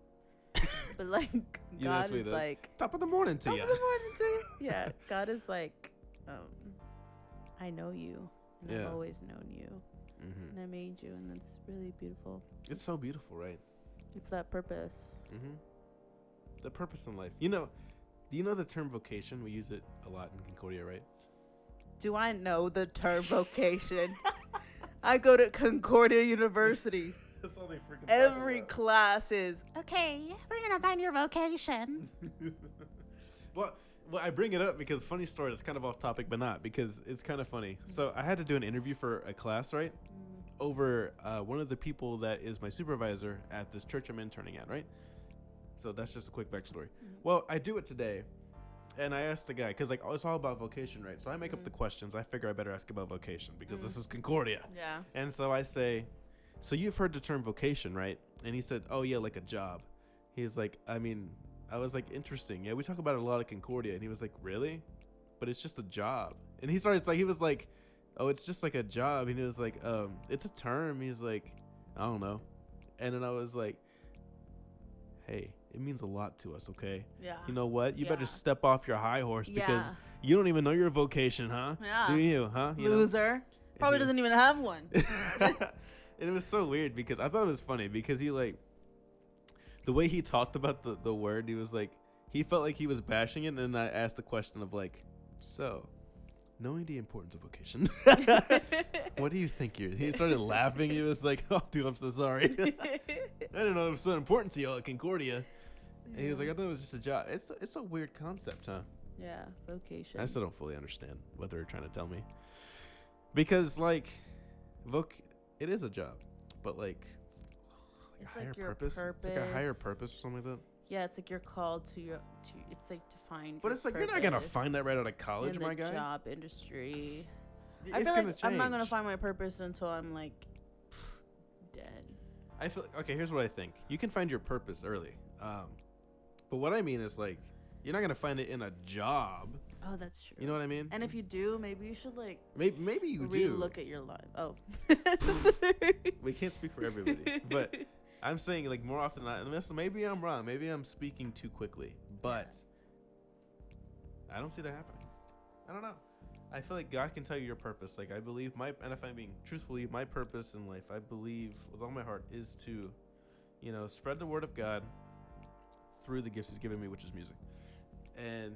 But like You know, God is like top of the morning to top you. of the morning to you. Yeah. God is like, I know you and Yeah. I've always known you. Mm-hmm. And I made you, and that's really beautiful. It's so beautiful, right? It's that purpose. Mm-hmm. The purpose in life. You know, do you know the term vocation? We use it a lot in Concordia, right? Do I know the term vocation? I go to Concordia University. That's all they freaking Every talk class is, okay, we're going to find your vocation. about. Well, I bring it up because funny story. It's kind of off topic, but not because it's kind of funny. So I had to do an interview for a class, right? Over one of the people that is my supervisor at this church I'm interning at, right? So that's just a quick backstory. Well, I do it today, and I asked the guy because like it's all about vocation, right? So I make up the questions. I figure I better ask about vocation because this is Concordia. Yeah. And so I say, so you've heard the term vocation, right? And he said, oh yeah, like a job. He's like, I was like, interesting. Yeah, we talk about it a lot at Concordia. And he was like, really? But it's just a job. And he was like, oh, it's just like a job. And he was like, it's a term. He's like, I don't know. And then I was like, hey, it means a lot to us, okay? Yeah. You know what? You better Yeah. step off your high horse because Yeah. you don't even know your vocation, huh? Yeah. Do you, huh? You know? Loser. Probably doesn't even have one. And it was so weird because I thought it was funny because he like the way he talked about the word, he was like he felt like he was bashing it, and then I asked the question of like, so knowing the importance of vocation, what do you think you're? He started laughing. He was like, "Oh, dude, I'm so sorry. I didn't know it was so important to y'all at Concordia." And he was like, "I thought it was just a job." It's a weird concept, huh? Yeah, vocation. I still don't fully understand what they're trying to tell me. Because like, it is a job, but like a It's higher like your purpose. It's like a higher purpose or something like that. Yeah, it's like you're called to it's like to find. But your it's like you're not gonna purpose find that right out of college, in my the guy. job industry. It's I feel gonna like change. I'm not gonna find my purpose until I'm like dead. I feel okay. Here's what I think. You can find your purpose early, but what I mean is like you're not gonna find it in a job. Oh, that's true. You know what I mean? And if you do, maybe you should like maybe you do look at your life. Oh, we can't speak for everybody, but I'm saying like more often than not. And maybe I'm wrong. Maybe I'm speaking too quickly, but I don't see that happening. I don't know. I feel like God can tell you your purpose. Like I believe and if I'm being truthfully, my purpose in life, I believe with all my heart, is to, spread the word of God through the gifts He's given me, which is music, and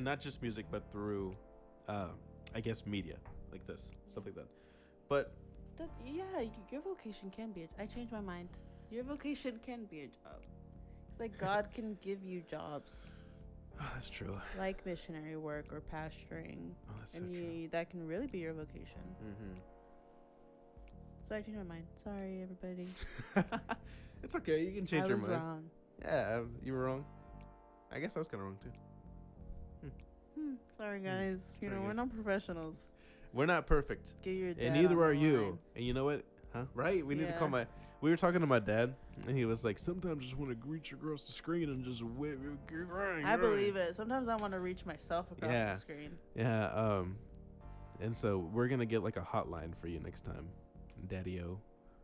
not just music, but through, I guess, media like this, stuff like that. But your vocation can be. I changed my mind. Your vocation can be a job. It's like God can give you jobs. Oh, that's true. Like missionary work or pastoring. Oh, that's and so true. that can really be your vocation. Mm-hmm. So I changed my mind. Sorry, everybody. It's okay. You can change your mind. I was wrong. Yeah, you were wrong. I guess I was kind of wrong too. Sorry, guys. We're not professionals. We're not perfect. Get your dad and neither are on the you. line. And you know what? Huh? Right? We need to call we were talking to my dad, and he was like, sometimes I just want to reach across the screen and just wave. I believe it. Sometimes I want to reach myself across the screen. Yeah. And so we're going to get like a hotline for you next time, Daddy-O.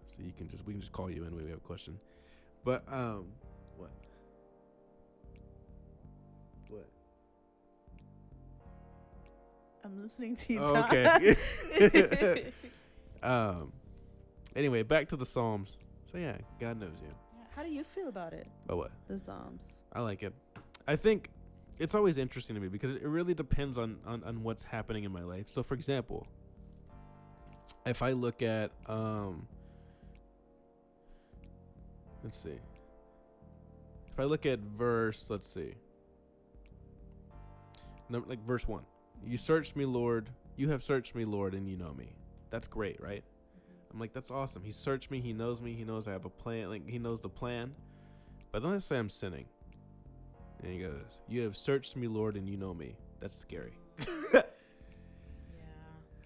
So we can just call you in when we have a question. But, what? What? I'm listening to you talk. Okay. Anyway, back to the Psalms. So yeah, God knows you. Yeah. How do you feel about it? About what? The Psalms. I like it. I think it's always interesting to me because it really depends on what's happening in my life. So for example, if I look at let's see. If I look at verse 1. You searched me, Lord. You have searched me, Lord, and you know me. That's great, right? I'm like, that's awesome. He searched me. He knows me. He knows I have a plan. Like, he knows the plan. But then let's say I'm sinning. And he goes, you have searched me, Lord, and you know me. That's scary. Yeah.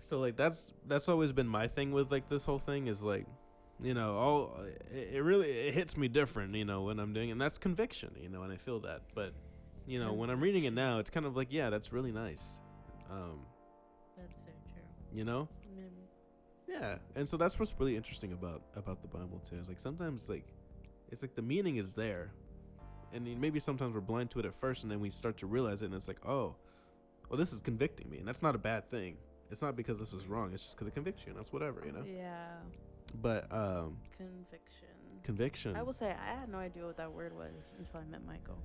So, like, that's always been my thing with, like, this whole thing is, like, it hits me different, when I'm doing it. And that's conviction, and I feel that. But, when I'm reading it now, it's kind of like, yeah, that's really nice. That's so true. Yeah, and so that's what's really interesting about the Bible too. Is like sometimes like it's like the meaning is there, and maybe sometimes we're blind to it at first, and then we start to realize it, and it's like, oh, well, this is convicting me, and that's not a bad thing. It's not because this is wrong. It's just because it convicts you, and that's whatever, Yeah. But conviction. I will say I had no idea what that word was until I met Michael.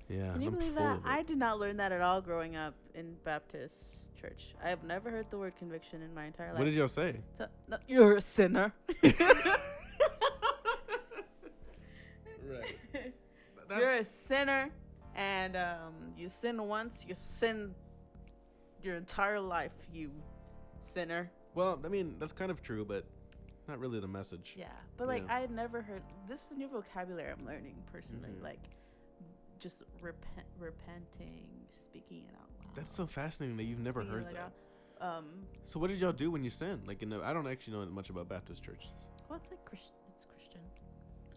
Yeah. Can you believe that? I did not learn that at all growing up in Baptist church. I have never heard the word conviction in my entire life. What did y'all say? No, you're a sinner. Right. You're a sinner, and you sin once, you sin your entire life, you sinner. Well, I mean, that's kind of true, but not really the message. Yeah, but like I had never heard. This is new vocabulary I'm learning personally. Mm-hmm. Like just repenting, speaking it out loud. That's so fascinating that you've never heard that. So what did y'all do when you sinned? Like, I don't actually know much about Baptist churches. Well, it's like it's Christian.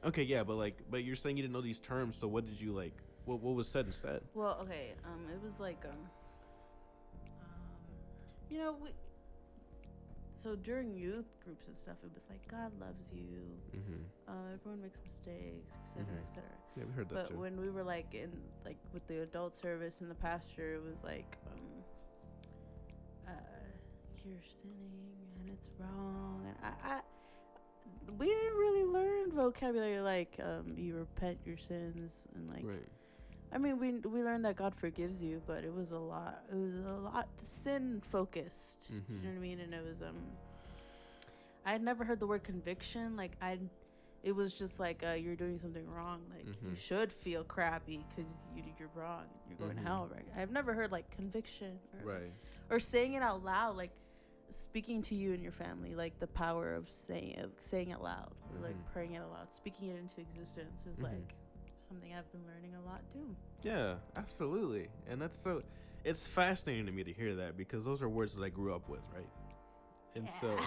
Okay, yeah, but you're saying you didn't know these terms, so what did you like? What was said instead? Well, okay, it was like so during youth groups and stuff, it was like God loves you. Mm-hmm. Everyone makes mistakes, etc., etc. Yeah, we heard that But too. when we were like in like with the adult service in the pasture, it was like you're sinning and it's wrong, and I we didn't really learn vocabulary like you repent your sins and like Right. I mean we learned that God forgives you, but it was a lot sin focused. Mm-hmm. You know what I mean? And it was I had never heard the word conviction. Like it was just like you're doing something wrong. Like you should feel crappy because you're wrong. You're going to hell, right? I've never heard like conviction, or saying it out loud, like speaking to you and your family, like the power of saying it loud, or like praying it aloud, speaking it into existence is like something I've been learning a lot too. Yeah, absolutely, and it's fascinating to me to hear that because those are words that I grew up with, right? And so.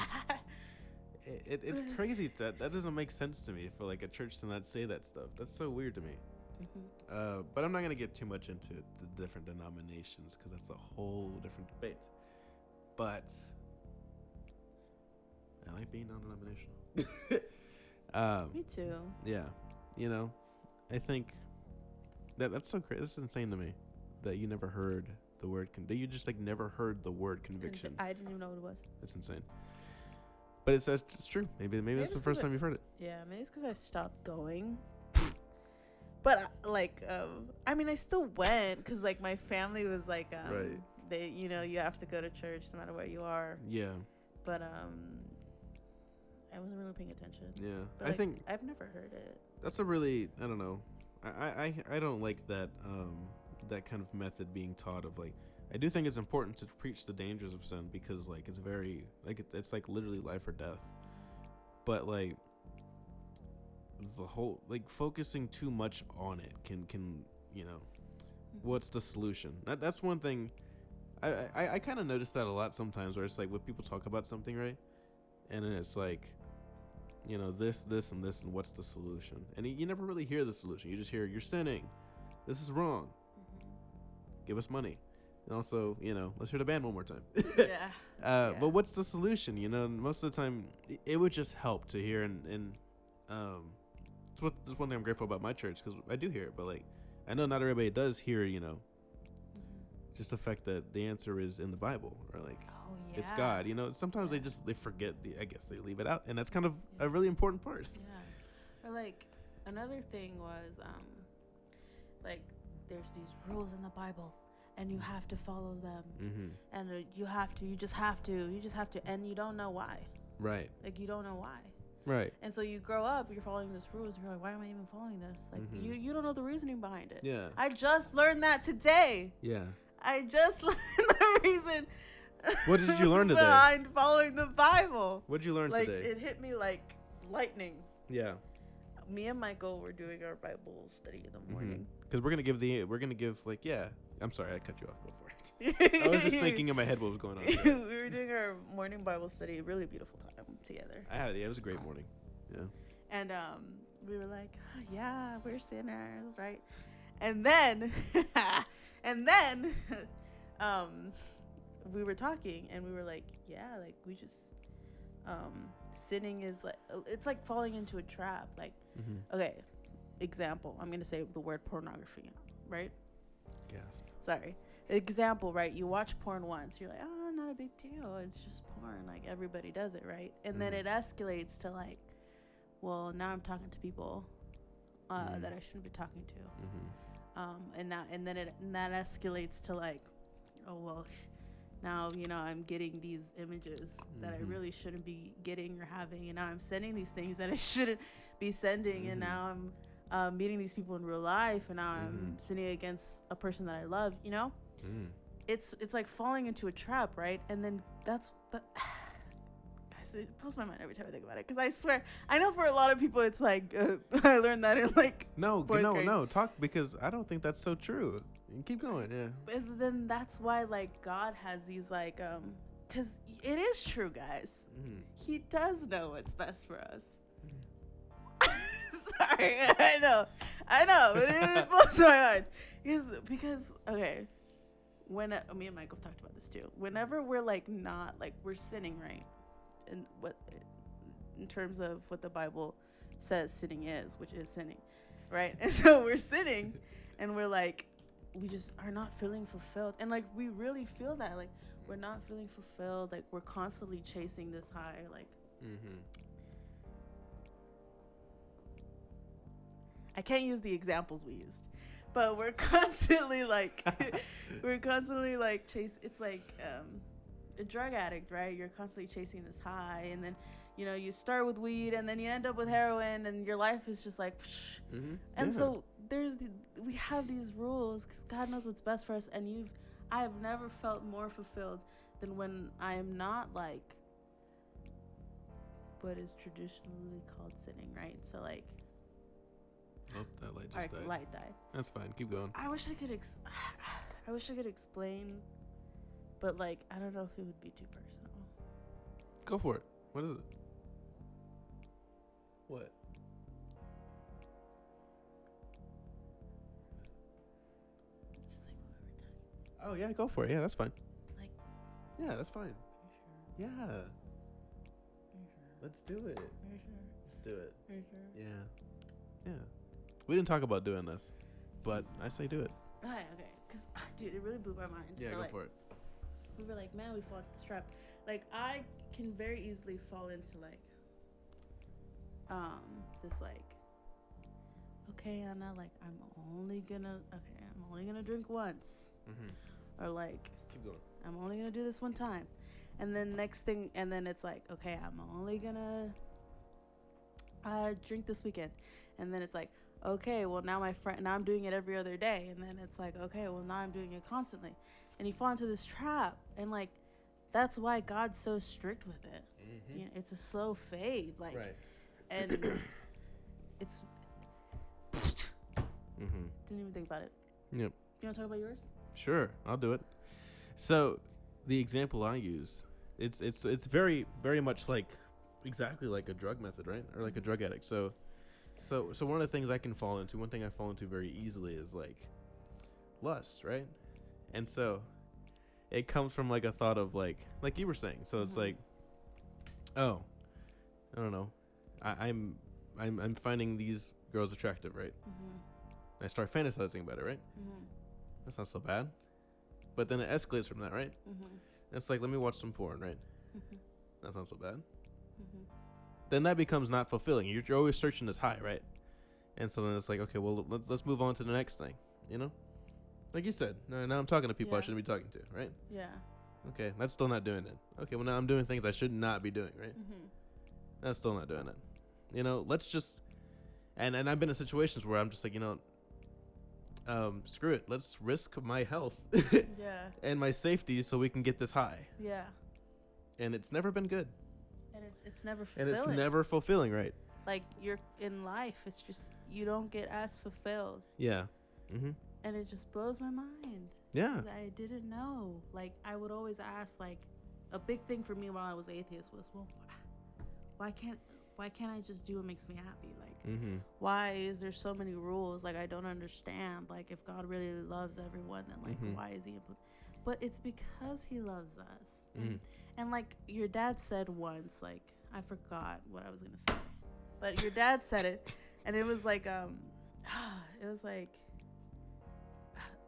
It's crazy that doesn't make sense to me for like a church to not say that stuff. That's so weird to me. But I'm not gonna get too much into the different denominations because that's a whole different debate. But I like being non-denominational. Me too. Yeah, I think that's so crazy. That's insane to me that you never heard the word. That you just like never heard the word conviction. I didn't even know what it was. That's insane. But it's true. Maybe it's the first time you've heard it. Yeah, maybe it's because I stopped going. But I mean, I still went because like my family was like, right. They, you have to go to church no matter where you are. Yeah. But I wasn't really paying attention. Yeah, But, I think I've never heard it. that's a really I don't know. I don't like that that kind of method being taught of like. I do think it's important to preach the dangers of sin because like it's very like it's like literally life or death. But like the whole like focusing too much on it can what's the solution? That's one thing. I kind of notice that a lot sometimes where it's like when people talk about something, right? And then it's like this and this and what's the solution? And you never really hear the solution. You just hear you're sinning. This is wrong. Give us money. And also, let's hear the band one more time. Yeah. But what's the solution? Most of the time, it would just help to hear. And it's one thing I'm grateful about my church because I do hear it. But like, I know not everybody does hear. Just the fact that the answer is in the Bible or like it's God. Sometimes they forget. I guess they leave it out, and that's kind of a really important part. Yeah. Or like another thing was like there's these rules in the Bible. And you have to follow them, and you just have to, and you don't know why. Right. Like you don't know why. Right. And so you grow up, you're following these rules, and you're like, why am I even following this? Like you don't know the reasoning behind it. Yeah. I just learned that today. Yeah. I just learned the reason. What did you learn today? Behind following the Bible. What did you learn today? It hit me like lightning. Yeah. Me and Michael were doing our Bible study in the morning. Because we're gonna give like I'm sorry, I cut you off. Go for it. I was just thinking in my head what was going on. We were doing our morning Bible study, really beautiful time together. It was a great morning. Yeah. And we were like, oh, yeah, we're sinners, right? And then, we were talking, and we were like, yeah, like we just, sinning is like it's like falling into a trap. Like, okay, example, I'm gonna say the word pornography, right? Gasp. Sorry. Example, right? You watch porn once, you're like, oh, not a big deal. It's just porn. Like everybody does it, right? And then it escalates to like, well, now I'm talking to people that I shouldn't be talking to. And that escalates to like, oh well, now I'm getting these images that I really shouldn't be getting or having, and now I'm sending these things that I shouldn't be sending, and now I'm meeting these people in real life, and now I'm sinning against a person that I love. It's like falling into a trap, right? And then it blows my mind every time I think about it, because I swear I know for a lot of people it's like I learned that in like no talk, because I don't think that's so true. And keep going. Yeah. But then that's why like God has these like because it is true, guys. He does know what's best for us. Sorry, I know but it blows my mind because okay, when me and Michael talked about this too, whenever we're like not like we're sinning, right? And what in terms of what the Bible says sinning is, which is sinning, right? And so we're sitting and we're like, we just are not feeling fulfilled. And like, we really feel that. Like, we're not feeling fulfilled. Like, we're constantly chasing this high. Like, I can't use the examples we used, but we're constantly like, it's like a drug addict, right? You're constantly chasing this high, and then, you know, you start with weed, and then you end up with heroin, and your life is just like, and so we have these rules because God knows what's best for us, and I have never felt more fulfilled than when I am not like what is traditionally called sinning, right? So like, oh, that light just died. Light died. That's fine. Keep going. I wish I could explain, but like, I don't know if it would be too personal. Go for it. What is it? What? Just like what we were talking about. Oh yeah, go for it. Yeah, that's fine. Like, yeah, that's fine. are you sure? Yeah, Are you sure? let's do it. Are you sure? Let's do it. Are you sure? Yeah. We didn't talk about doing this, but I say do it. Okay, because dude, it really blew my mind. Yeah, so, go like, for it. we were like, man, we fall into this trap. Like, I can very easily fall into like, this like, okay, Anna, like, I'm only gonna drink once, or like, Keep going. I'm only gonna do this one time, and then next thing, and then it's like, okay, I'm only gonna drink this weekend, and then it's like, okay, well now I'm doing it every other day, and then it's like, okay, well now I'm doing it constantly, and you fall into this trap, and like, that's why God's so strict with it. You know, it's a slow fade, like, Right. and it's didn't even think about it. Yep. You want to talk about yours? Sure, I'll do it. So, the example I use, it's very very much like exactly like a drug method, right? Or like a drug addict. So one of the things I can fall into, one thing I fall into very easily is like lust, right? And so it comes from like a thought of like you were saying. So it's like, oh, I don't know, I'm finding these girls attractive, right? And I start fantasizing about it, right? That's not so bad. But then it escalates from that, right? It's like, let me watch some porn, right? That's not so bad. Then that becomes not fulfilling. You're always searching this high, right? And so then it's like, okay, well, let's move on to the next thing, you know? Like you said, now I'm talking to people I shouldn't be talking to, right? Yeah. Okay, that's still not doing it. Okay, well, now I'm doing things I should not be doing, right? That's still not doing it. You know, let's just... And I've been in situations where I'm just like, you know, screw it. Let's risk my health and my safety so we can get this high. Yeah. And it's never been good. And it's never fulfilling. And it's never fulfilling, right? Like, you're in life, it's just, you don't get as fulfilled. Yeah. And it just blows my mind. Yeah. 'Cause I didn't know. Like, I would always ask, like, a big thing for me while I was atheist was, well, why can't I just do what makes me happy? Like, why is there so many rules? Like, I don't understand. Like, if God really loves everyone, then like, why is he but it's because he loves us. And like your dad said once, like, I forgot what I was gonna say, but your dad said it, and it was like it was like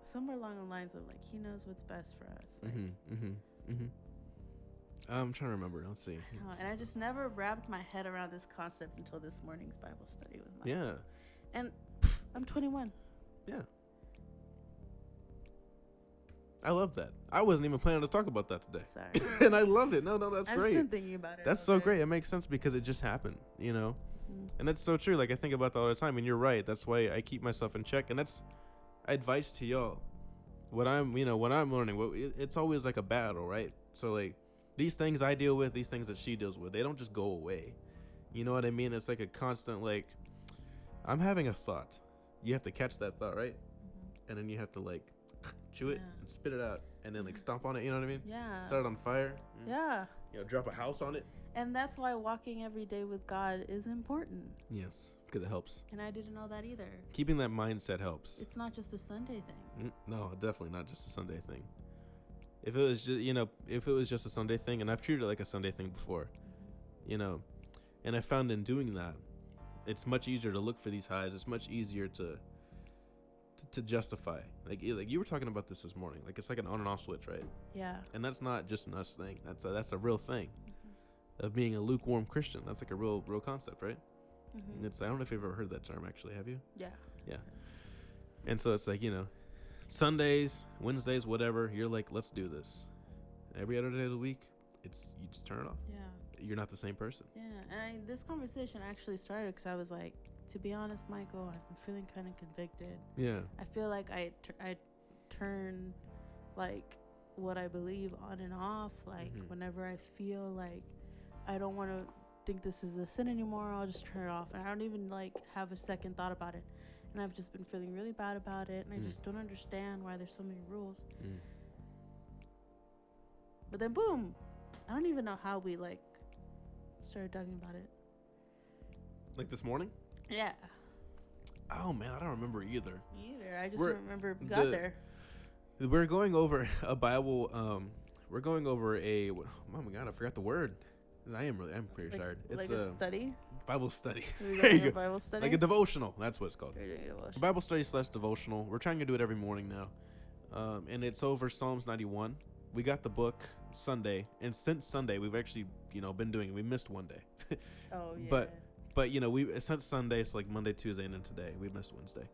somewhere along the lines of like, he knows what's best for us. Like, I'm trying to remember. Let's see. And I just never wrapped my head around this concept until this morning's Bible study with Mike. Yeah. And I'm 21. Yeah. I love that. I wasn't even planning to talk about that today. Sorry. And I love it. No, that's I've great. just been thinking about it. That's so great. It makes sense because it just happened, you know? And that's so true. Like, I think about that all the time, and you're right. That's why I keep myself in check. And that's advice to y'all. What I'm learning, it's always like a battle, right? So, like, these things I deal with, these things that she deals with, they don't just go away. You know what I mean? It's like a constant, like, I'm having a thought. You have to catch that thought, right? And then you have to, like, chew it and spit it out and then, like, stomp on it. You know what I mean? Yeah. Set it on fire. Yeah. You know, drop a house on it. And that's why walking every day with God is important. Yes, because it helps. And I didn't know that either. Keeping that mindset helps. It's not just a Sunday thing. No, definitely not just a Sunday thing. If it was just a Sunday thing, and I've treated it like a Sunday thing before, you know, and I found in doing that, It's much easier to look for these highs. It's much easier to justify. Like you were talking about this morning. Like, it's like an on and off switch, right? Yeah. And that's not just an us thing. That's a real thing of being a lukewarm Christian. That's like a real concept, right? Mm-hmm. It's, I don't know if you've ever heard that term, actually. Have you? Yeah. Yeah. And so it's like, Sundays, Wednesdays, whatever, you're like, let's do this. Every other day of the week, you just turn it off. Yeah. You're not the same person. Yeah. And this conversation actually started because I was like, to be honest, Michael, I've been feeling kind of convicted. Yeah. I feel like I turn like what I believe on and off. Like whenever I feel like I don't want to think this is a sin anymore, I'll just turn it off, and I don't even like have a second thought about it. And I've just been feeling really bad about it, and I just don't understand why there's so many rules. But then boom, I don't even know how we like started talking about it. Like this morning? Yeah. Oh man, I don't remember either. Me either. I just remember we got there. We're going over a Bible. We're going over a. Oh my God, I forgot the word. I'm pretty tired. It's like a study. Bible study. There you go. Bible study. Like a devotional. That's what it's called. A Bible study / devotional. We're trying to do it every morning now, and it's over Psalms 91. We got the book Sunday, and since Sunday we've actually been doing it. We missed one day. Oh yeah. But we since Sunday, it's like Monday, Tuesday, and then today we missed Wednesday.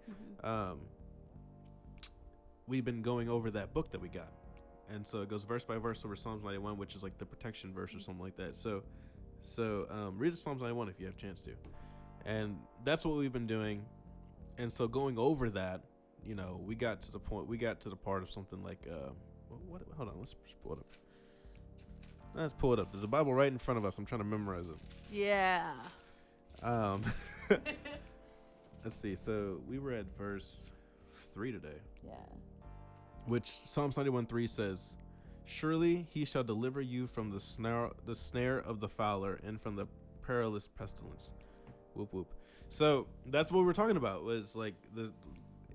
We've been going over that book that we got, and so it goes verse by verse over Psalms 91, which is like the protection verse or something like that. So read Psalms 91 if you have a chance to, and that's what we've been doing. And so going over that, we got to the part of something like what? Hold on, let's pull it up. Let's pull it up. There's a Bible right in front of us. I'm trying to memorize it. Yeah. Let's see. So we were at verse 3 today. Yeah. Which Psalms 91:3 says, "Surely he shall deliver you from the snare of the fowler and from the perilous pestilence." Whoop whoop. So that's what we're talking about. Was like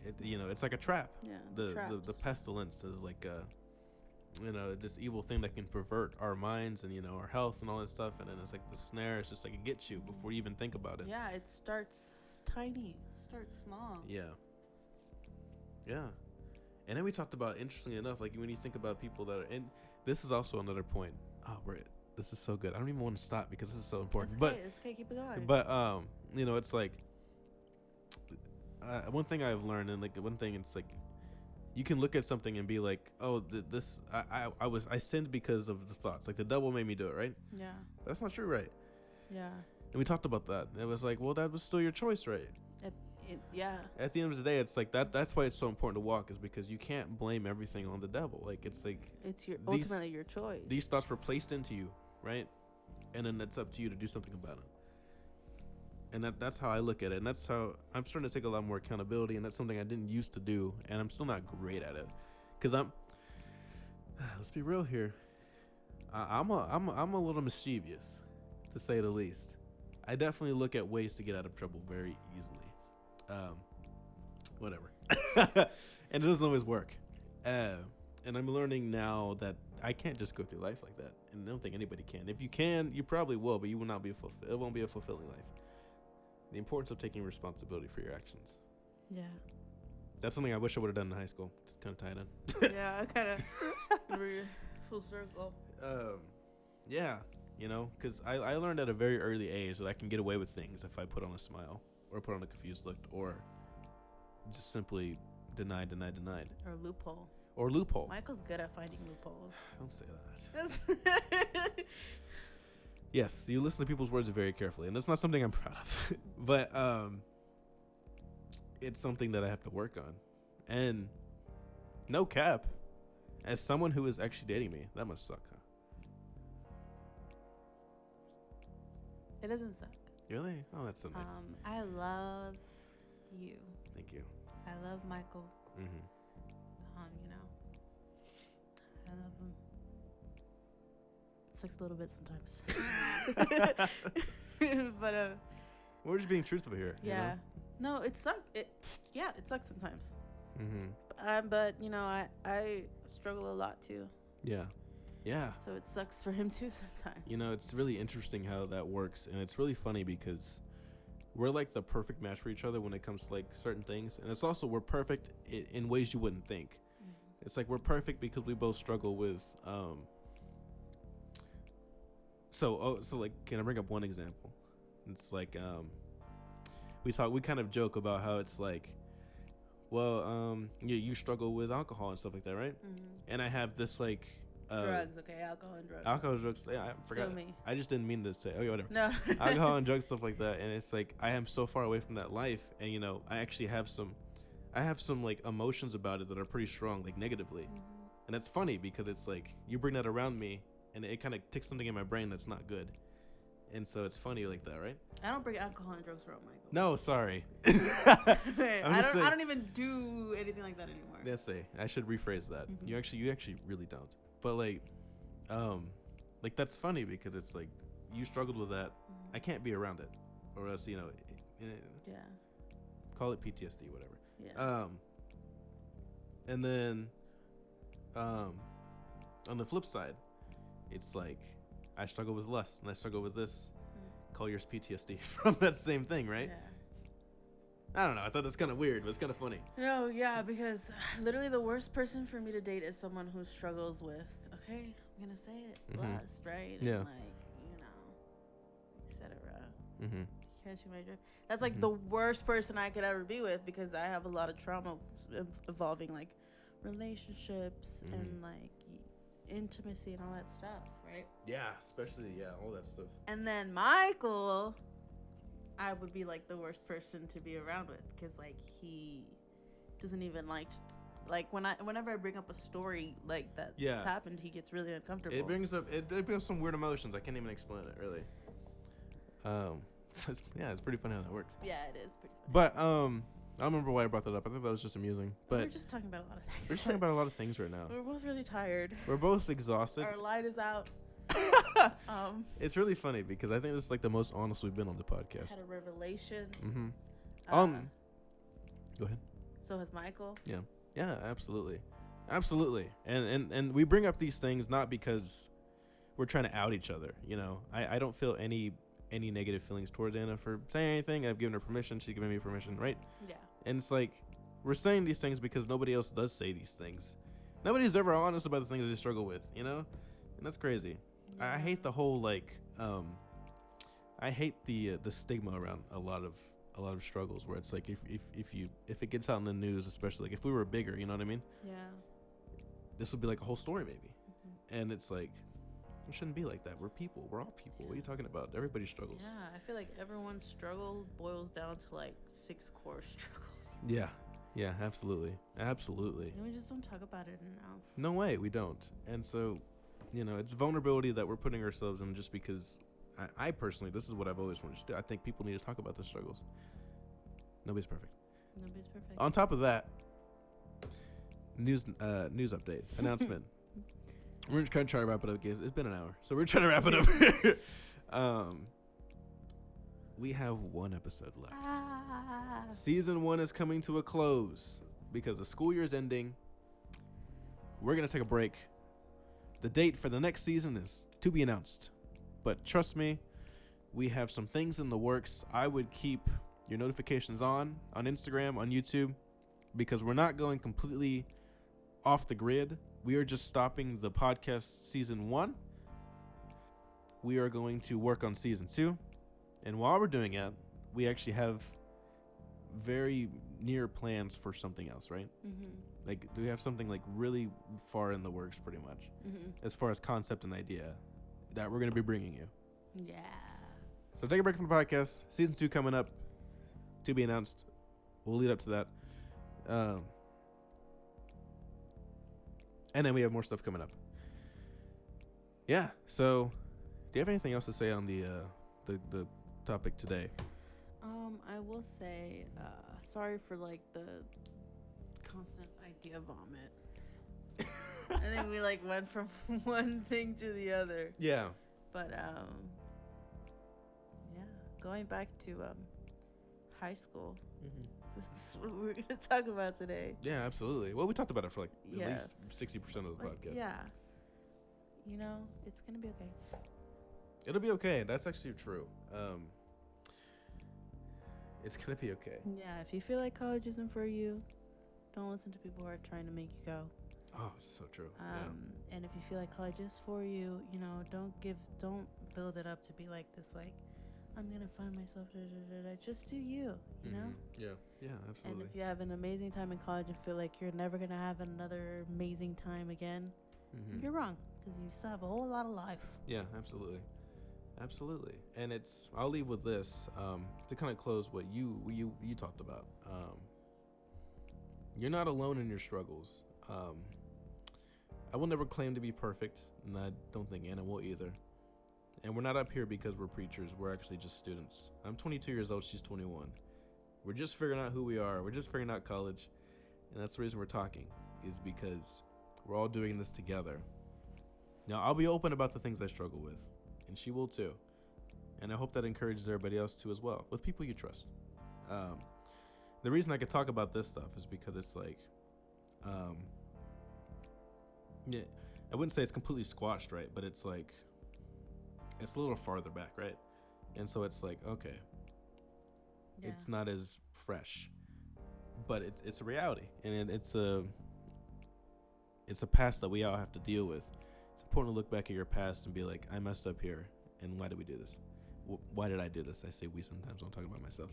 it's like a trap. Yeah. The pestilence is like this evil thing that can pervert our minds and our health and all that stuff. And then it's like the snare. It's just like it gets you before you even think about it. Yeah. It starts tiny. Starts small. Yeah. Yeah. And then we talked about, interestingly enough, like when you think about people that are, and this is also another point. Oh, this is so good. I don't even want to stop because this is so important. It's okay. Keep it going. But it's like one thing I've learned, and like one thing, it's like you can look at something and be like, oh, I sinned because of the thoughts. Like the devil made me do it, right? Yeah. That's not true, right? Yeah. And we talked about that. It was like, well, that was still your choice, right? Yeah. At the end of the day, it's like that's why it's so important to walk, is because you can't blame everything on the devil. Like it's like it's ultimately your choice. These thoughts were placed into you, right? And then it's up to you to do something about it. And that's how I look at it. And that's how I'm starting to take a lot more accountability. And that's something I didn't used to do, and I'm still not great at it. Because let's be real here. I'm a little mischievous, to say the least. I definitely look at ways to get out of trouble very easily. Whatever. And it doesn't always work. And I'm learning now that I can't just go through life like that. And I don't think anybody can. If you can, you probably will, but you will not be it won't be a fulfilling life. The importance of taking responsibility for your actions. Yeah. That's something I wish I would have done in high school. It's kind of tied in. Yeah, kind of full circle. Yeah, because I learned at a very early age that I can get away with things if I put on a smile or put on a confused look or just simply denied. Or loophole. Michael's good at finding loopholes. Don't say that. Yes, you listen to people's words very carefully, and that's not something I'm proud of. But it's something that I have to work on. And no cap, as someone who is actually dating me, that must suck, huh? It doesn't suck. Really? Oh, that's so nice. I love you. Thank you. I love Michael. Mm-hmm. I love him. It sucks a little bit sometimes. But we're just being truthful here. Yeah. No, it sucks. It sucks sometimes. Mm-hmm. But I struggle a lot too. Yeah. Yeah. So it sucks for him too sometimes. It's really interesting how that works, and it's really funny because we're like the perfect match for each other when it comes to like certain things, and it's also we're perfect in ways you wouldn't think. It's like we're perfect because we both struggle with so like, can I bring up one example? It's like we kind of joke about how it's like, well, you struggle with alcohol and stuff like that, right? And I have this like drugs, okay, alcohol and drugs. Alcohol and drugs. Yeah, I forgot. So me. I just didn't mean to say. Okay, whatever. No. Alcohol and drugs, stuff like that, and it's like I am so far away from that life, and you know, I actually have some like emotions about it that are pretty strong, like negatively, and that's funny because it's like you bring that around me, and it kind of ticks something in my brain that's not good, and so it's funny like that, right? I don't bring alcohol and drugs around Michael. No, sorry. I don't even do anything like that anymore. Let's say I should rephrase that. You actually really don't. But like that's funny because it's like you struggled with that. I can't be around it, or else yeah. Call it PTSD, whatever. Yeah. And then, on the flip side, it's like I struggle with lust and I struggle with this. Call yours PTSD from that same thing, right? Yeah. I don't know. I thought that's kind of weird, but it's kind of funny. No, yeah, because literally the worst person for me to date is someone who struggles with, okay, I'm going to say it, lust, right? Yeah. And like, you know, etc. Catch my drift. That's like the worst person I could ever be with because I have a lot of trauma involving like relationships and like intimacy and all that stuff, right? Yeah, especially, all that stuff. And then Michael, I would be like the worst person to be around with because like he doesn't even like whenever I bring up a story like that's happened, he gets really uncomfortable. It brings up some weird emotions. I can't even explain it really. So it's pretty funny how that works. Yeah, it is pretty funny. But I don't remember why I brought that up. I think that was just amusing. But we're just talking about a lot of things. We're just talking about a lot of things right now. We're both really tired. We're both exhausted. Our light is out. It's really funny because I think this is like the most honest we've been on the podcast. Had a revelation. Go ahead. So has Michael. Yeah, absolutely. And we bring up these things not because we're trying to out each other. You know, I don't feel any negative feelings towards Anna for saying anything. I've given her permission. She's given me permission, right? Yeah. And it's like we're saying these things because nobody else does say these things. Nobody's ever honest about the things they struggle with, you know? And that's crazy. I hate the whole like I hate the stigma around a lot of struggles where it's like if it gets out in the news, especially like if we were bigger, you know what I mean? Yeah. This would be like a whole story maybe. And it's like it shouldn't be like that. We're people. We're all people. What are you talking about? Everybody struggles. Yeah, I feel like everyone's struggle boils down to like 6 core struggles. Yeah, absolutely. And we just don't talk about it enough. No way, we don't. And so, you know, it's vulnerability that we're putting ourselves in just because I personally, this is what I've always wanted to do. I think people need to talk about their struggles. Nobody's perfect. On top of that, news update, announcement. We're just going to try to wrap it up, guys. It's been an hour, so we're trying to wrap it up here. We have 1 episode left. Season 1 is coming to a close because the school year is ending. We're going to take a break. The date for the next season is to be announced. But trust me, we have some things in the works. I would keep your notifications on Instagram, on YouTube, because we're not going completely off the grid. We are just stopping the podcast season 1. We are going to work on season 2. And while we're doing it, we actually have very near plans for something else, right? Like, do we have something like really far in the works pretty much as far as concept and idea that we're going to be bringing you? Yeah. So take a break from the podcast. Season 2 coming up to be announced. We'll lead up to that. And then we have more stuff coming up. Yeah. So do you have anything else to say on the topic today? I will say, sorry for like the constant idea vomit. I think we like went from one thing to the other. Yeah. But yeah, going back to high school. That's what we're gonna talk about today. Yeah, absolutely. Well, we talked about it for like at least 60% of the podcast. Yeah. You know, it's gonna be okay. It'll be okay. That's actually true. It's gonna be okay. Yeah, if you feel like college isn't for you, don't listen to people who are trying to make you go. Oh, it's so true. And if you feel like college is for you, you know, don't build it up to be like this, like, I'm gonna find myself. Just do you, you know. Yeah, absolutely. And if you have an amazing time in college and feel like you're never gonna have another amazing time again, you're wrong, because you still have a whole lot of life. Yeah, absolutely. And I'll leave with this to kind of close what you talked about. You're not alone in your struggles. I will never claim to be perfect, and I don't think Anna will either. And we're not up here because we're preachers. We're actually just students. I'm 22 years old. She's 21. We're just figuring out who we are. We're just figuring out college. And that's the reason we're talking, is because we're all doing this together. Now, I'll be open about the things I struggle with, and she will too. And I hope that encourages everybody else too as well, with people you trust. The reason I could talk about this stuff is because it's like, yeah, I wouldn't say it's completely squashed, right? But it's like, it's a little farther back, right? And so it's like, okay, it's not as fresh, but it's a reality, and it's a past that we all have to deal with. It's important to look back at your past and be like, I messed up here, and why did we do this? Why did I do this? I say we sometimes when I'm talking about myself.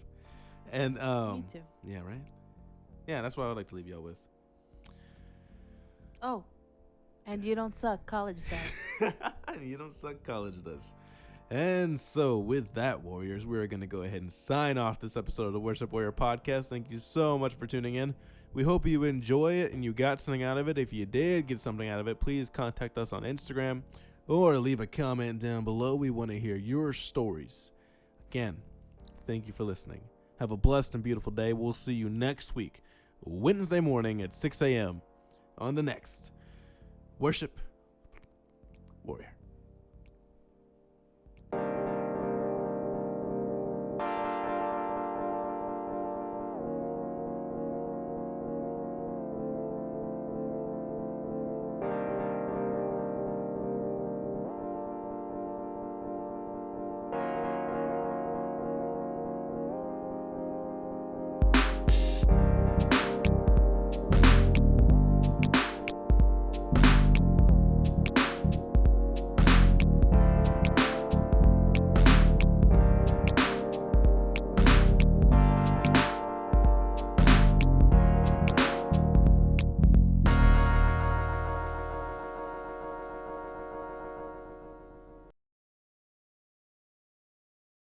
And Me too. yeah, right? Yeah, that's what I would like to leave y'all with. Oh, and you don't suck, college does. You don't suck, college does. And so with that, Warriors, we're going to go ahead and sign off this episode of the Worship Warrior Podcast. Thank you so much for tuning in. We hope you enjoy it and you got something out of it. If you did get something out of it, please contact us on Instagram or leave a comment down below. We want to hear your stories. Again, thank you for listening. Have a blessed and beautiful day. We'll see you next week, Wednesday morning at 6 a.m. on the next Worship Warrior.